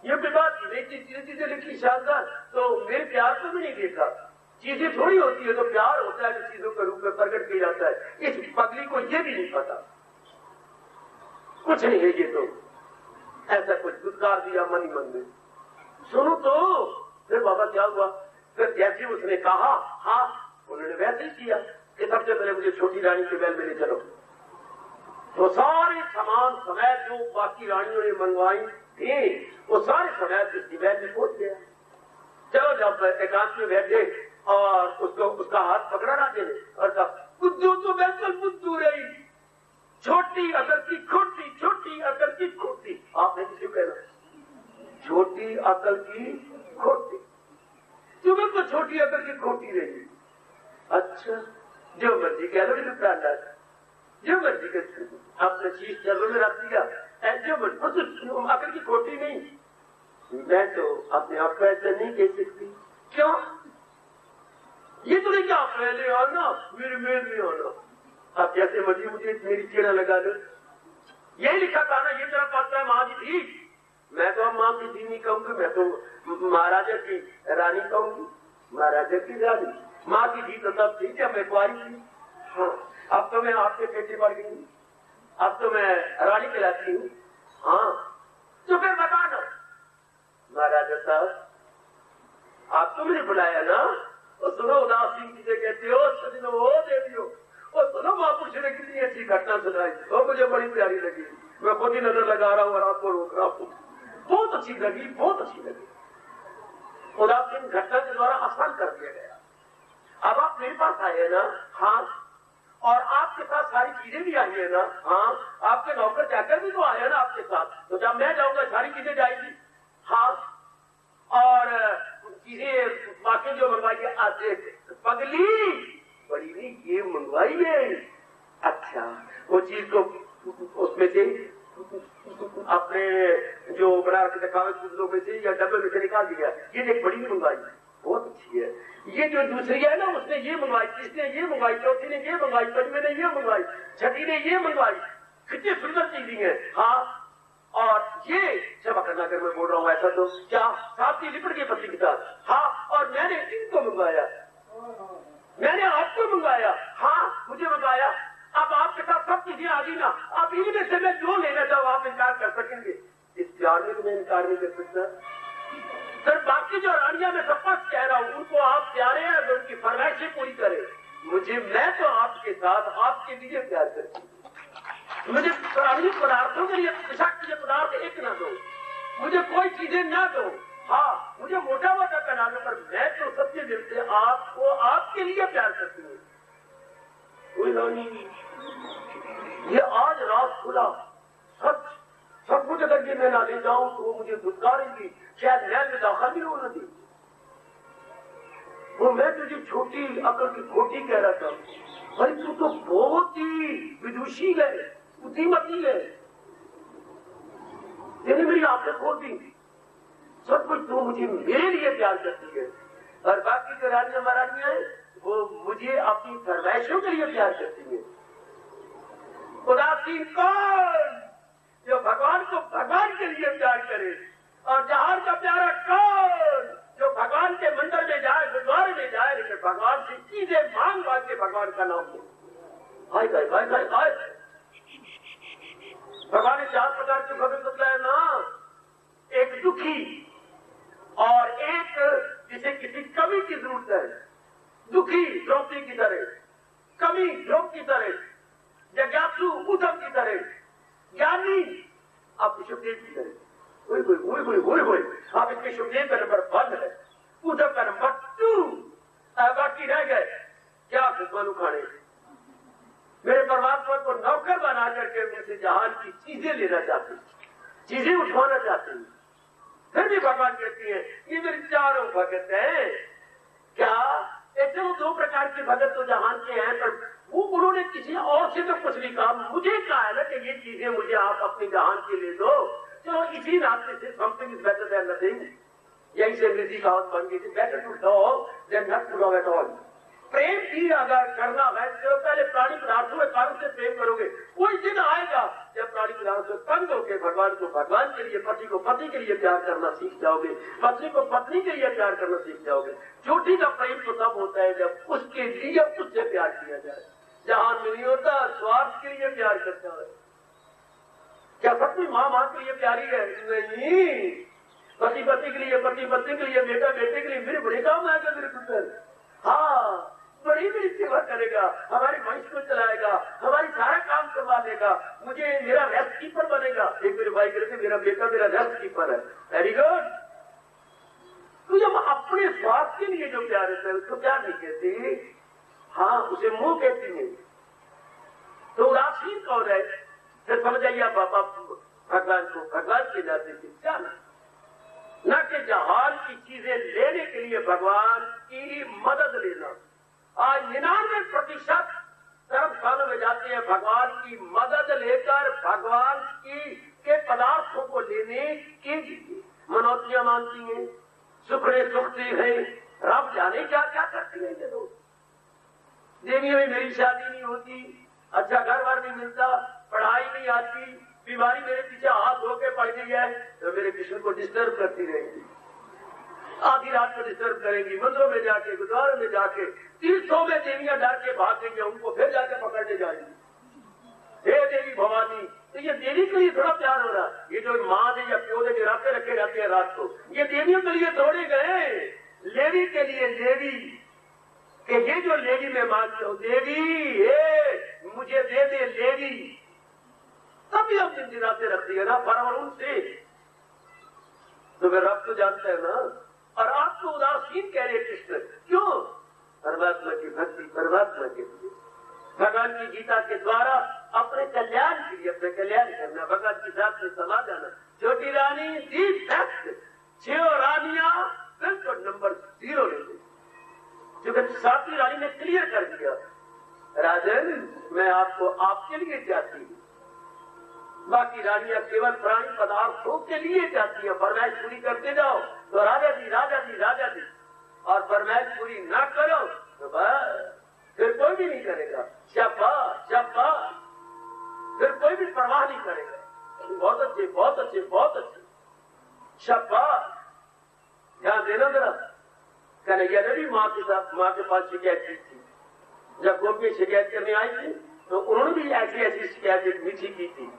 ये कोई बात चीजें लिखी शानदार, तो मेरे प्यार को भी नहीं देखा। चीजें थोड़ी होती है तो प्यार होता है, जो चीजों के रूप में प्रकट किया जाता है। इस पगली को ये भी नहीं पता, कुछ नहीं है ये तो, ऐसा कुछ दुत्कार दिया मन ही मन में। सुनो तो, फिर बाबा क्या हुआ, फिर जैसे उसने कहा, हाँ उन्होंने वैसे ही किया कि सबसे पहले मुझे छोटी रानी के बैल में ले चलो। तो सारे सामान समय जो बाकी रानियों ने मंगवाई थी, वो सारे समय उसकी बैल में पहुंच गया। चलो जब एकांत में बैठे और उसको उसका हाथ पकड़ा राजे ने और कहा, बुद्धू तो बिल्कुल बुद्धू रही, छोटी अकल की खोटी, छोटी अकल की खोटी। आपने किसी को कहना, छोटी अकल की खोटी, तुम्हें तो छोटी अकल की खोटी रही। अच्छा, जो मर्जी कह लो, जो मर्जी कर, आपने चीज चलो में रख दिया, जो मर्जी, अकल की खोटी नहीं। मैं तो अपने आप को ऐसा नहीं कह सकती। क्यों? ये तो नहीं कि आप पहले आना, मेरे मेल में आना, आप जैसे मर्जी मुझे मेरी चेड़ा लगा लो। यही लिखा था ना, ये मेरा पत्र है माँ की थी। मैं तो अब माँ की थी नहीं कहूंगी, मैं तो महाराजा की रानी कहूंगी, महाराजा की रानी। माँ की थी तो तब थी जब मैं कुआरी थी। हाँ, अब तो मैं आपके पेटे पड़ गई हूँ, अब तो मैं रानी कहलाती हूँ। हाँ, तो फिर बताना महाराजा साहब, आप तो मैंने बुलाया ना, और सुनो उदासी किसे कहते हो, सजनो हो देवियो, और सुनो महापुरुष ने कितनी अच्छी घटना सुनाई, वो मुझे बड़ी प्यारी लगी। मैं खुद ही नजर लगा रहा हूँ और आपको रोक रहा हूँ, बहुत अच्छी लगी, बहुत अच्छी लगी। उदासीन घटना के द्वारा आसान कर दिया गया। आए हैं ना? हाँ। और आपके साथ सारी चीजें भी आई है ना? हाँ। आपके नौकर चाकर भी तो आए हैं ना आपके साथ, तो जब मैं जाऊंगा सारी चीजें जाएगी। हाँ। और चीजें बाकी जो मंगवाई है आते पगली बड़ी ने ये मंगवाई है। अच्छा, वो चीज को उसमें से अपने जो बना रखे कागज पुतलों में से या डब्बे में से निकाल दिया, ये देख बड़ी ने मंगवाई, बहुत अच्छी है। ये जो दूसरी है ना, उसने ये मंगवाई, तीसरी ये मंगवाई, चौथी ने ये मंगवाई, पंचमी ने ये मंगवाई, छठी ने ये मंगवाई, कितनी सुंदर चीजें हैं। हाँ। और ये सेवा करना कर मैं बोल रहा हूँ ऐसा तो क्या साथ ही लिपट के पति के साथ। हाँ। और मैंने इनको मंगवाया, मैंने आपको मंगवाया। हाँ, मुझे मंगवाया। अब आपके साथ सब चीजें आ गई ना, अब इनमें से मैं जो लेना चाहूँ आप इनकार कर सकेंगे? इस प्यार में तो मैं इनकार नहीं कर सकता। सर बाकी जो रानियां मैं सब कुछ कह रहा हूँ, उनको आप प्यारे हैं तो उनकी फरमाइशें पूरी करें। मुझे, मैं तो आपके साथ आपके लिए प्यार करती हूँ। मुझे प्राणी पदार्थों के लिए, विषाक्त पदार्थ एक ना दो, मुझे कोई चीजें ना दो। हाँ, मुझे मोटा मोटा बना दो, पर मैं तो सत्य दिल से आपको आपके लिए प्यार करती हूँ। कोई रानी ये आज रात खुला सच सब कुछ अगर ये मैं ना ले जाऊं तो वो मुझे धुतकारेंगी, शायद नैन में दाखिल भी होना दी। वो मैं तुझे छोटी अकल की खोटी कह रहा था, भाई तू तो बहुत ही विदुषी है, बुद्धिमती है, तेने मेरी आंखें खोल दी। सब कुछ तू मुझे मेरे लिए प्यार करती है, और बाकी जो रानियां महारानियां हैं वो मुझे अपनी फरमाइशों के लिए प्यार करती है। उदासीन कौन जो भगवान को भगवान के लिए प्यार करे, और जहां का प्यारा कौन जो भगवान के मंदिर में जाए, गुरुद्वारे में जाए, लेकिन भगवान से चीजें मांग मांग के भगवान का नाम ले। हाय हाय हाय हाय हाय। भगवान ने 4 प्रकार के भगत बतलाए ना, एक दुखी और एक जिसे किसी कवि की जरूरत है, दुखी द्रौपदी की तरह, कवि ध्रुव की तरह, जिज्ञासु उद्धव की तरह, ज्ञानी आप सुखदेव की तरह। आप इसके सुखदेव का नंबर 1 है, उद्धव का नंबर 2, बाकी रह गए क्या दुश्मन उखाड़े। मेरे परमात्मा को नौकर बना करके उनसे जहान की चीजें लेना चाहते, चीजें उठवाना चाहते हैं। फिर भी भगवान कहती है ये मेरे चारों भगत हैं। क्या ऐसे वो 2 प्रकार के भगत तो जहान के हैं, पर वो उन्होंने किसी और से तो कुछ नहीं कहा, मुझे कहा है ना कि ये चीजें मुझे आप अपनी जहान के लिए दो। चलो इसी नाते से something is better than nothing, यही से अंग्रेजी कहावत बन गई थी, better to love than not to love at all. प्रेम भी अगर करना है तो पहले प्राणी पदार्थों में कारण से प्रेम करोगे। कोई दिन आएगा जब प्राणी पदार्थों से तंग होकर भगवान को भगवान के लिए, पति को पति के लिए प्यार करना सीख जाओगे, पत्नी को पत्नी के लिए प्यार करना सीख जाओगे। चोटी का प्रेम तो तब होता है जब उसके लिए उससे प्यार किया जाए। जहां में नहीं होता स्वार्थ के लिए प्यार करता है। क्या सच माँ के लिए प्यारी है? नहीं। पति पति के लिए, पति पत्नी के लिए, बेटा बेटे के लिए, मेरे बड़े काम आएगा मेरे पुत्र। हाँ, बड़ी मेरी सेवा करेगा, हमारी वंश को चलाएगा, हमारी सारा काम संभालेगा, मुझे मेरा रेस्ट कीपर बनेगा। एक मेरे भाई कहते मेरा बेटा मेरा रेस्ट कीपर है। Very good. तो जब अपने स्वार्थ के लिए जो प्यार होता है उसको प्यार नहीं कहते, हाँ उसे मोह कहती है। तो उदासीन कौन है? फिर समझ आइए बाबा भगवान को भगवान के नाते से जाना, न कि जहान की चीजें लेने के लिए भगवान की मदद लेना। आज 99% धर्मस्थानों में जाते हैं भगवान की मदद लेकर भगवान की के पदार्थों को लेने के लिए। मनौतियां मानती हैं, सुखने सुखती है, रब जाने क्या क्या करती है ये लोग। देवियों में मेरी शादी नहीं होती, अच्छा घर बार नहीं मिलता, पढ़ाई नहीं आती, बीमारी मेरे पीछे हाथ धोके पड़ गई है, तो मेरे कृष्ण को डिस्टर्ब करती रहेगी, आधी रात को डिस्टर्ब करेंगी, मंदिरों में जाके, गुरुद्वारों में जाके, तीर्थों में देवियां डर के भाग गई, उनको फिर जाके पकड़ने जाएंगी। हे देवी भवानी, तो ये देवी के लिए थोड़ा प्यार हो रहा। ये जो माँ ने या प्यो ने गिराते रखे रहते हैं रात को, ये देवियों के लिए थोड़े गए, लेवी के लिए। लेवी कि ये जो लेवी में मांगते हो, देवी मुझे दे दे लेवी, तभी हम दिन दिनाते रखती है ना परवरुण से। तो फिर रब तो जानता है ना। और आप तो उदासीन कह रहे कृष्ण, क्यों? परमात्मा की भक्ति, परमात्मा के द्वारा अपने कल्याण के लिए अपने कल्याण करना, भगवत के साथ में समा जाना। छोटी रानी दी बेस्ट, 6 रानियां बिल्कुल नंबर 0 ले गई, क्योंकि 7वीं रानी ने क्लियर कर दिया, राजन मैं आपको आपके लिए चाहती हूँ, बाकी रानियां केवल प्राणी पदार्थों के लिए चाहती है। फरमाइश पूरी करते जाओ तो राजा जी राजा जी राजा जी, और फरमाइश पूरी ना करो तो बस फिर कोई भी नहीं करेगा। शाबाश शाबाश, फिर कोई भी परवाह नहीं करेगा। बहुत अच्छे बहुत अच्छे बहुत अच्छे, शाबाश। ध्यान देना जरा, कन्हैया ने भी माँ के साथ माँ के पास शिकायत की थी। जब गोपी शिकायत करने आई थी तो उन्होंने भी ऐसी ऐसी शिकायत मीठी की थी।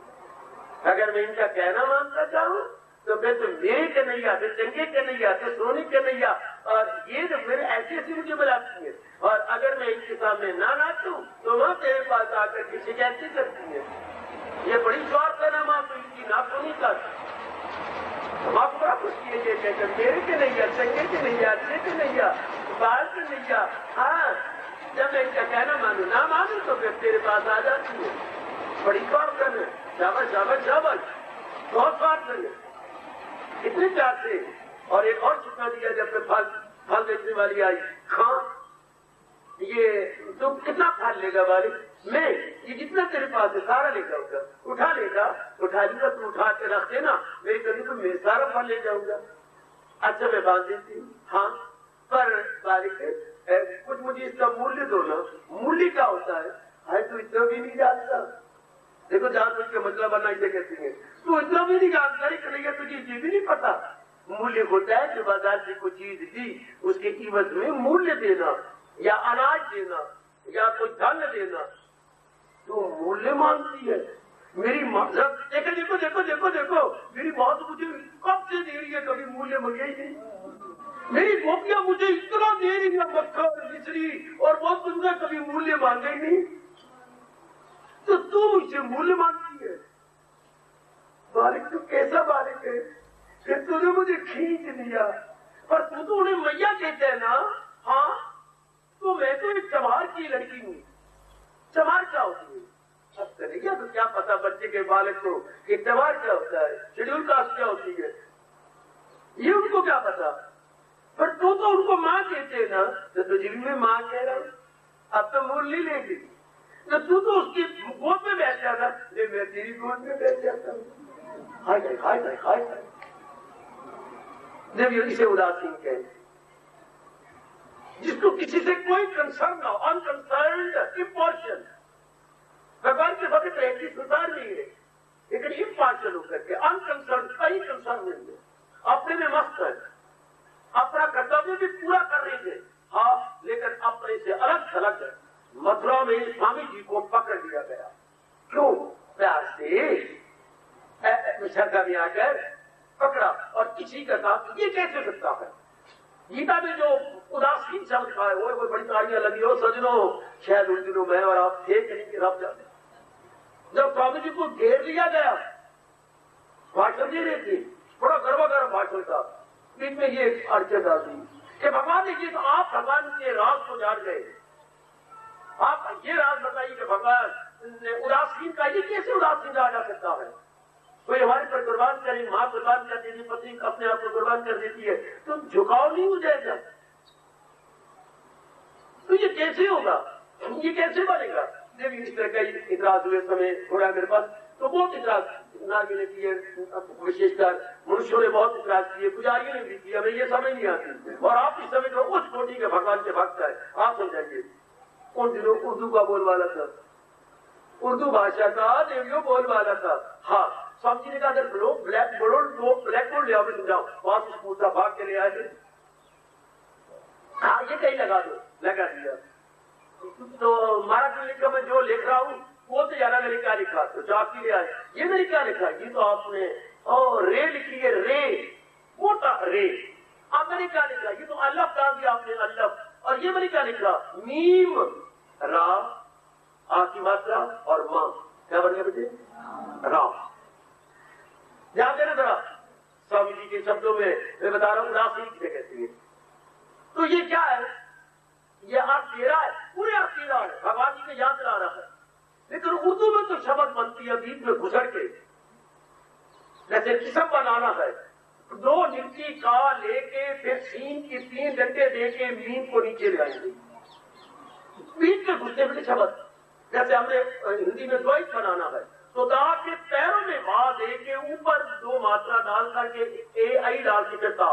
अगर मैं इनका कहना मानता चाहूँ तो फिर तो मेरे कन्हैया, फिर चंगे कन्हैया, फिर सोनी कन्हैया, और ये तो मेरे ऐसे ऐसे मुझे बुलाती है, और अगर मैं इनके सामने ना नाचूं तो वहाँ तेरे पास आकर के शिकायतें करती है। ये बड़ी स्वार्थ है ना माँ, तो इनकी नाखुनी का माँ को बड़ा खुश किए ये कहकर मेरे कन्हैया, चंगे कन्हैया, अच्छे कन्हैया, बाल कन्हैया। हाँ, जब मैं इनका कहना मानू ना मानू तो फिर तेरे पास आ जाती है। बड़ी स्वार्थ है, शाबाश शाबाश शाबाश, बहुत स्वार्थ है, इतने प्यार से। और एक और सूचना दिया जब फल बेचने वाली आई, हाँ ये तो कितना फल लेगा वाली, मैं ये जितना तेरे पास है सारा लेगा, उठा लेगा, उठा लूंगा, तू उठा के रख देना, मेरे कभी तो मैं सारा फल ले जाऊंगा। अच्छा मैं बांध देती हूँ, हाँ पर बालिक कुछ मुझे इसका मूल्य दो ना। मूल्य क्या होता है तो इतना भी नहीं जानता। देखो जान बुझ के मतलब बनना इसे कहती है, तू इतना भी नहीं जानता है कन्हैया, तुझे ये भी नहीं पता। मूल्य होता है कि बाजार से कोई चीज दी, उसके कीमत में मूल्य देना, या अनाज देना, या कोई धन देना। तो मूल्य मांगती है मेरी माँ। देखो देखो देखो देखो देखो, मेरी माँ तो मुझे कब से दे रही है, कभी मूल्य मांगे ही नहीं। मेरी गोपियां मुझे इतना दे रही है, मक्खन मिश्री और बहुत सुंदर, कभी मूल्य मांगे ही नहीं, तो तू मुझसे मूल्य मांगती है। बालिक तू कैसा बालिक है कि तूने मुझे खींच लिया, पर तू तो उन्हें मैया कहते है ना। हाँ तो मैं तो एक चमार की लड़की हूँ। चमार क्या होती है? अब कन्हैया तो क्या पता बच्चे के बालक को कि चमार क्या होता है, शेड्यूल कास्ट क्या होती है, ये उनको क्या पता। पर तू तो उनको माँ कहते है ना, तो तुझे भी मैं माँ कह रहा हूँ। अब तो मूल्य लेगी, तो तू तो उसकी गोद में बैठ जाता, मैं तेरी गोद में बैठ जाता हूँ। हाय हाय हाय हाय, जब इसे उदासीन कहते, जिसको किसी से कोई कंसर्न ना हो, अनकंसर्न्ड इम्पार्शियल। भगवान के भक्त रहती संसार नहीं है, लेकिन इम्पार्शियल होकर के अनकंसर्न, कहीं कंसर्न नहीं है, अपने में मस्त है, अपना कर्तव्य भी पूरा कर रही है। हाँ लेकिन अपने से अलग थलग है। मथुरा में स्वामी जी को पकड़ लिया गया, क्यों? प्यार से श्रद्धा में आकर पकड़ा, और किसी का काम ये कैसे सकता है। गीता में जो उदासीन शब्द का है वो बड़ी तालियां लगी हो सजनों, शायद उन दिनों मैं और आप थे कहीं के रब जाने। जब स्वामी जी को घेर लिया गया, भाषण दे रहे थे, बड़ा गर्भागर्भ भाषण था, बीच में ये अड़चन आ गई कि भगवान जी तो आप भगवान के राज को जान गए, आप ये राज बताइए कि भगवान उदासीन का ये कैसे उदासीन रहा जा सकता है। कोई हमारे पर कुर्बान करे, माँ कुर्बान कर देती, पत्नी अपने आप को कुर्बान कर देती है, तो झुकाव नहीं हो जाएगा। तो ये कैसे होगा, ये कैसे बनेगा। जब इस तरह का इतराज हुए समय थोड़ा मेरे पास, तो बहुत इतराज नारियों ने किए, विशेषकर मनुष्यों ने बहुत इतराज किए, पुजारियों ने भी किया, हमें ये समझ नहीं आती। और आप इस समय जो उस कोटि के भगवान के भक्त है, आप समझाइए। उन दिनों उर्दू का बोलवाला था, उर्दू भाषा का देवियों बोलवाला था। हाँ स्वामी जी ने कहा अगर ब्लैक बोर्ड ले आओ, समझाओ, वहां से स्कूल था, भाग के ले आए। हाँ ये कहीं लगा दो, लगा दिया। तो महाराष्ट्र लिखा मैं जो लिख रहा हूँ वो तो ज्यादा मैंने क्या लिखा, तो जो आपके लिए आए ये मैंने क्या लिखा, ये तो आपने रे लिखी है, रे मोटा रे। अब मैंने क्या लिखा, ये तो अल्लफ डाल दिया आपने, अल्लफ। और ये मैंने क्या लिखा, मीम रा, आ की मात्रा और मां, क्या बन गया बेटे, रा। ध्यान देना जरा, स्वामी जी के शब्दों में मैं बता रहा हूँ उदासीन किसे कहती है। तो ये क्या है, ये अर्थ तेरा है, पूरे अर्थ तेरा है, भगवान जी को याद दिला रहा है। लेकिन उर्दू में तो शब्द बनती है बीच में घुसड़ के, जैसे किस्म बनाना है, दो गिनती का लेके फिर सीन की 3 डंडे देके मीन को नीचे ले आएंगे, बीच में घुसते हुए शब्द। जैसे हमने हिंदी में द्वैत बनाना है तो दा के पैरों में बा दे के ऊपर 2 मात्रा डाल करके ए आई डाल के फिरता।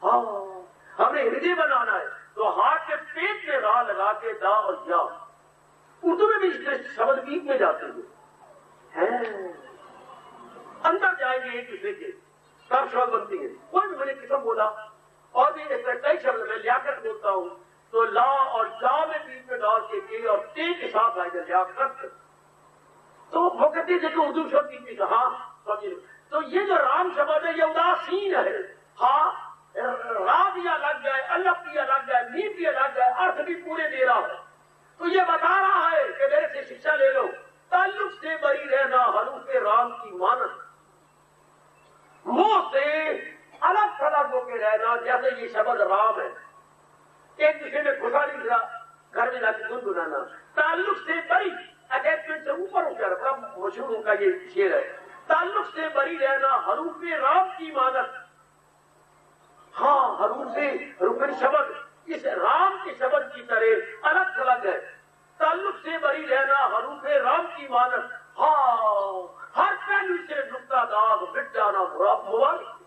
हाँ, हमने हृदय बनाना है तो हाथ के पेट में रा लगा के दा और या। उर्दू में भी इसके शब्द बीच में जाते हैं, अंदर जाएंगे एक दूसरे के, तब शब्द बनती है। कोई भी मैंने किस्म बोला और भी कई शब्द में लियाकत बोलता हूं तो ला और जा में बीच में डाल के और ते के साथ आएगा लियाकत। तो वो कहते थे कि उर्दू शब्द बीच में, हाँ समझिए। तो ये जो राम शब्द है ये उदासीन है। हाँ, रा भी अलग जाए, अल्लाह भी अलग जाए, नींद भी अलग जाए, अर्थ भी पूरे दे रहा है। तो ये बता रहा है कि मेरे से शिक्षा ले लो, ताल्लुक से बरी रहना हरूफ राम की मानस, मुंह से अलग थलग होकर रहना। जैसे ये शब्द राम है, एक दूसरे में घुसा नहीं रहा, घर में जाकर गुनगुनाना। ताल्लुक से बरी, अटैचमेंट से ऊपर उठकर, बड़ा मशहूर उनका ये शेर है, ताल्लुक से बरी रहना हरूफ राम की मानस। हाँ, हरूफ शब्द इस राम के शब्द की तरह अलग थलग है। ताल्लुक से बरी रहना हरूफ राम की मानस। हाँ, हर पहलू से नुक्ता दाग मिट जाना मुबारक।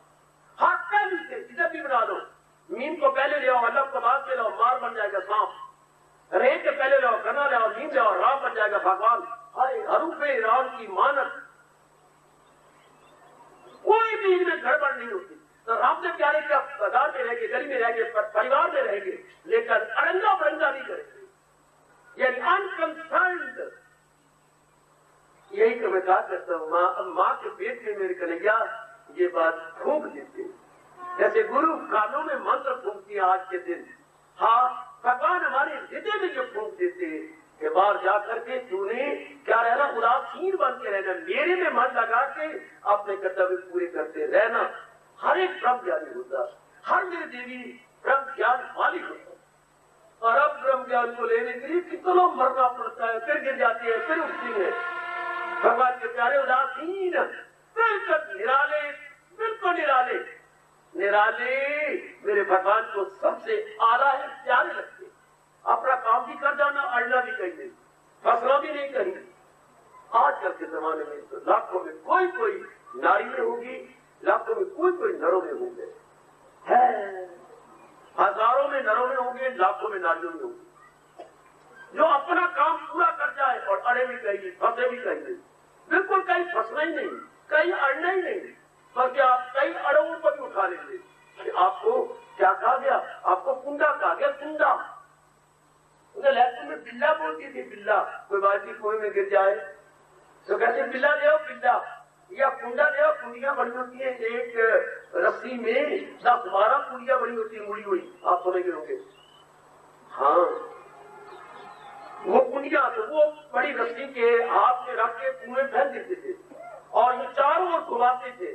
हर पहलू से जिधर भी बना लो, मीम को पहले ले आओ, अल्लाह को बाद में लाओ, मार बन जाएगा सांप। रे के पहले लाओ, गना लाओ, नीम लाओ, राम बन जाएगा भगवान। हरूफ राम की मानस, कोई भी इनमें गड़बड़ नहीं होती। तो राम से प्यारे क्या बाजार में रहेंगे, गली में रहेंगे, परिवार में रहेंगे, लेकर अड़ंगा बड़ंगा नहीं करेंगे, यानी अनकंसर्न्ड। यही तो मैं कहा करता हूँ, माँ के पेट में मेरे कन्हैया ये बात फूंक देते, जैसे गुरु कानों में मंत्र फूंकती है आज के दिन। हाँ, भगवान हमारे हृदय में जो फूंक देते कि बाहर जाकर के तूने क्या रहना, उदासीन बन के रहना, मेरे में मन लगा के अपने कर्तव्य पूरे करते रहना। हर एक ब्रह्म ज्ञानी होता, हर मेरे देवी ब्रह्म ज्ञान वाली होता। और अब ब्रह्म ज्ञान को लेने के लिए कितना मरना पड़ता है, फिर गिर जाती है, फिर उठती है। भगवान के प्यारे उदासीन, बिल्कुल निराले, बिल्कुल निराले। निराले मेरे भगवान को सबसे आला है, प्यारे लगते। अपना काम भी कर जाना, अड़ना भी कहीं नहीं, फसना भी नहीं कहीं। आजकल के जमाने में तो लाखों में कोई नारी में होगी, लाखों में कोई नरों में होंगे, हजारों में नरों में होंगे, लाखों में नारियों में होंगे, जो अपना काम पूरा कर जाए और अड़े भी कहीं, फंसे भी कहीं, बिल्कुल कहीं फंसना ही नहीं, कहीं अड़ना ही नहीं, बल्कि आप कई अड़ों पर भी उठा लेंगे। आपको क्या कहा गया, आपको कुंडा कहा गया, कुंडा। लैपटॉप में बिल्ला बोलती थी, बिल्ला। कोई बाल्टी कुएं में गिर जाए तो कहते बिल्ला ले आओ, बिल्ला, या कुंडा ले आओ। कुंडियां बनी होती है एक रस्सी में, 10-12 कुंडियां बनी होती है मुड़ी हुई, आप सुनेंगे होंगे। हाँ, वो कुंडियां तो वो बड़ी रस्सी के हाथ में रख के कुएं फेंक देते थे और ये चारों ओर घुमाते थे।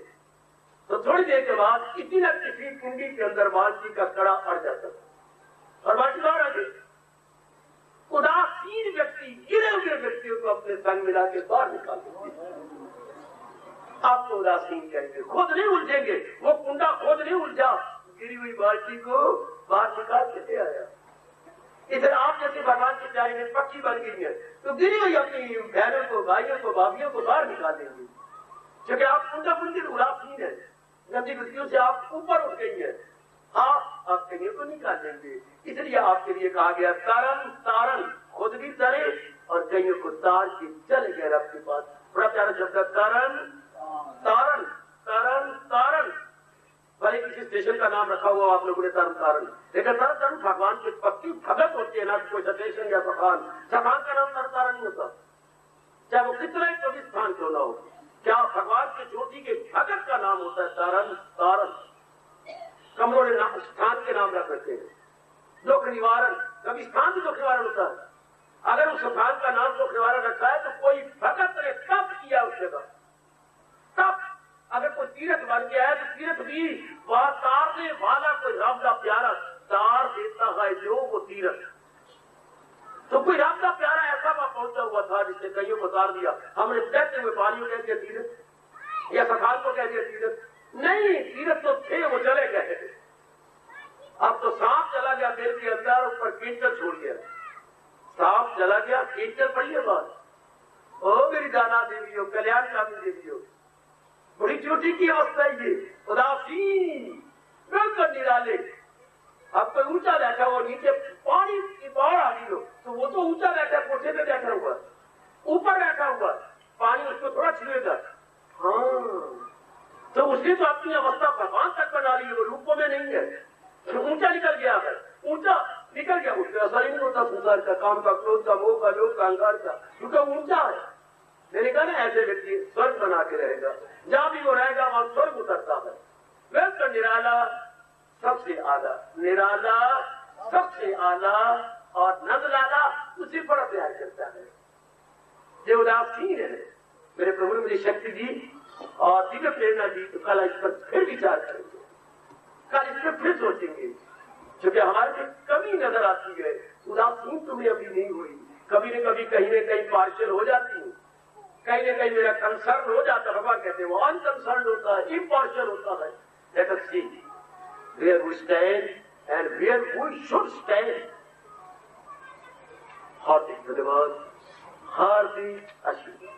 तो थोड़ी देर के बाद किसी न किसी कुंडी के अंदर बाल्टी का कड़ा अड़ जाता था और बाल्टी बाहर आ गई। उदासीन व्यक्ति गिरे हुए व्यक्तियों को अपने संग मिला के बाहर निकाल देते। आपको उदासीन कहेंगे, खुद नहीं उलझेंगे, वो कुंडा खुद नहीं उलझा, गिरी हुई बाल्टी को बाहर निकाल के आया। इधर आप जैसे भगवान की प्यारी में पक्षी बन गई है तो गिरी हुई अपनी बहनों को, भाइयों को, भाभियों को बाहर निकाल देंगे, क्योंकि आप कुंडा बुनकर उदासीन है, गंदी वृत्तियों से आप ऊपर उठ गई है। हाँ, आप कहीं को निकाल देंगे। इसलिए आपके लिए कहा गया तारन तारन, खुद भी तरे और कईयों को तार के चले गए रब के पास। बड़ा प्यारा शब्द है, तारन तारन तारन तारन। भले किसी स्टेशन का नाम रखा हुआ आप लोगों ने तरन तारन, लेकिन तरन तारन भगवान के पक्की भगत होती है ना, कोई स्टेशन या सखान। सखान का नाम तरन तारन नहीं होता, चाहे वो कितना ही पवित्र स्थान क्यों ना हो। क्या भगवान के ज्योति के भगत का नाम होता है तारन तारन। कमरों ने स्थान के नाम रख रखे हैं। दुख निवारण, कभी स्थान भी दुख निवारण होता है। अगर उस स्थान का नाम दुख निवारण रखा है तो कोई भगत ने तप किया उस जगह, तप। अगर कोई तीर्थ बन गया है तो तीर्थ भी वहां तारने वाला कोई रब का प्यारा तार देता है जो वो तीर्थ। तो कोई रब का प्यारा ऐसा वहां पहुंचा हुआ था जिससे नदियों को उतार दिया, हमने बहते हुए पानी को कह दिया तीर्थ, या सखाल को कह दिया तीर्थ। नहीं, तीर्थ तो थे, वो चले गए। अब तो सांप चला गया दिल के अंदर, ऊपर कीचड़ छोड़ गया। सांप चला गया, कीचड़ पड़ी है बात। ओ मेरी दाना देवी हो, कल्याणकामी देवी हो, बड़ी चोटी की अवस्था है ये, उदासीन, बिल्कुल निराले। अब तो ऊंचा बैठा हुआ, नीचे पानी की बाढ़ आ गई हो, तो वो तो ऊंचा बैठा, कोठे पे बैठा हुआ, ऊपर बैठा हुआ, पानी उसको थोड़ा छुएगा। हाँ, तो उसने तो अपनी अवस्था भगवान तक बना ली है, वो रूपों में नहीं है, तो ऊंचा निकल गया है, ऊंचा निकल गया। उसका असर ही नहीं होता संसार का, काम का, क्रोध का, मोह का, लोभ का, अहंकार का, क्योंकि ऊंचा है। मैंने कहा ना, ऐसे व्यक्ति स्वर्ग बना के रहेगा, जहां भी वो रहेगा वहां स्वर्ग उतरता है। वह तो निराला सबसे आला, निराला सबसे आला, और नंदलाला उसी पर प्यार करता है। जो उदासीन है, मेरे प्रभु ने मुझे शक्ति दी और दिव्य प्रेरणा दी, तो कल इस पर फिर विचार करेंगे, कल इस पर फिर सोचेंगे, क्योंकि हमारे में कमी नजर आती है। उदासीन तुम्हें अभी नहीं हुई, कभी न कभी कहीं न कहीं पार्शियल हो जाती हूँ, कहीं न कहीं मेरा कंसर्न हो जाता है। भगवान कहते हैं वो अनकंसर्न होता है, इम्पार्शियल होता है। Let us see where we stand and where we should stand. हार्दिक धन्यवाद, हार्दिक आशीर्वाद।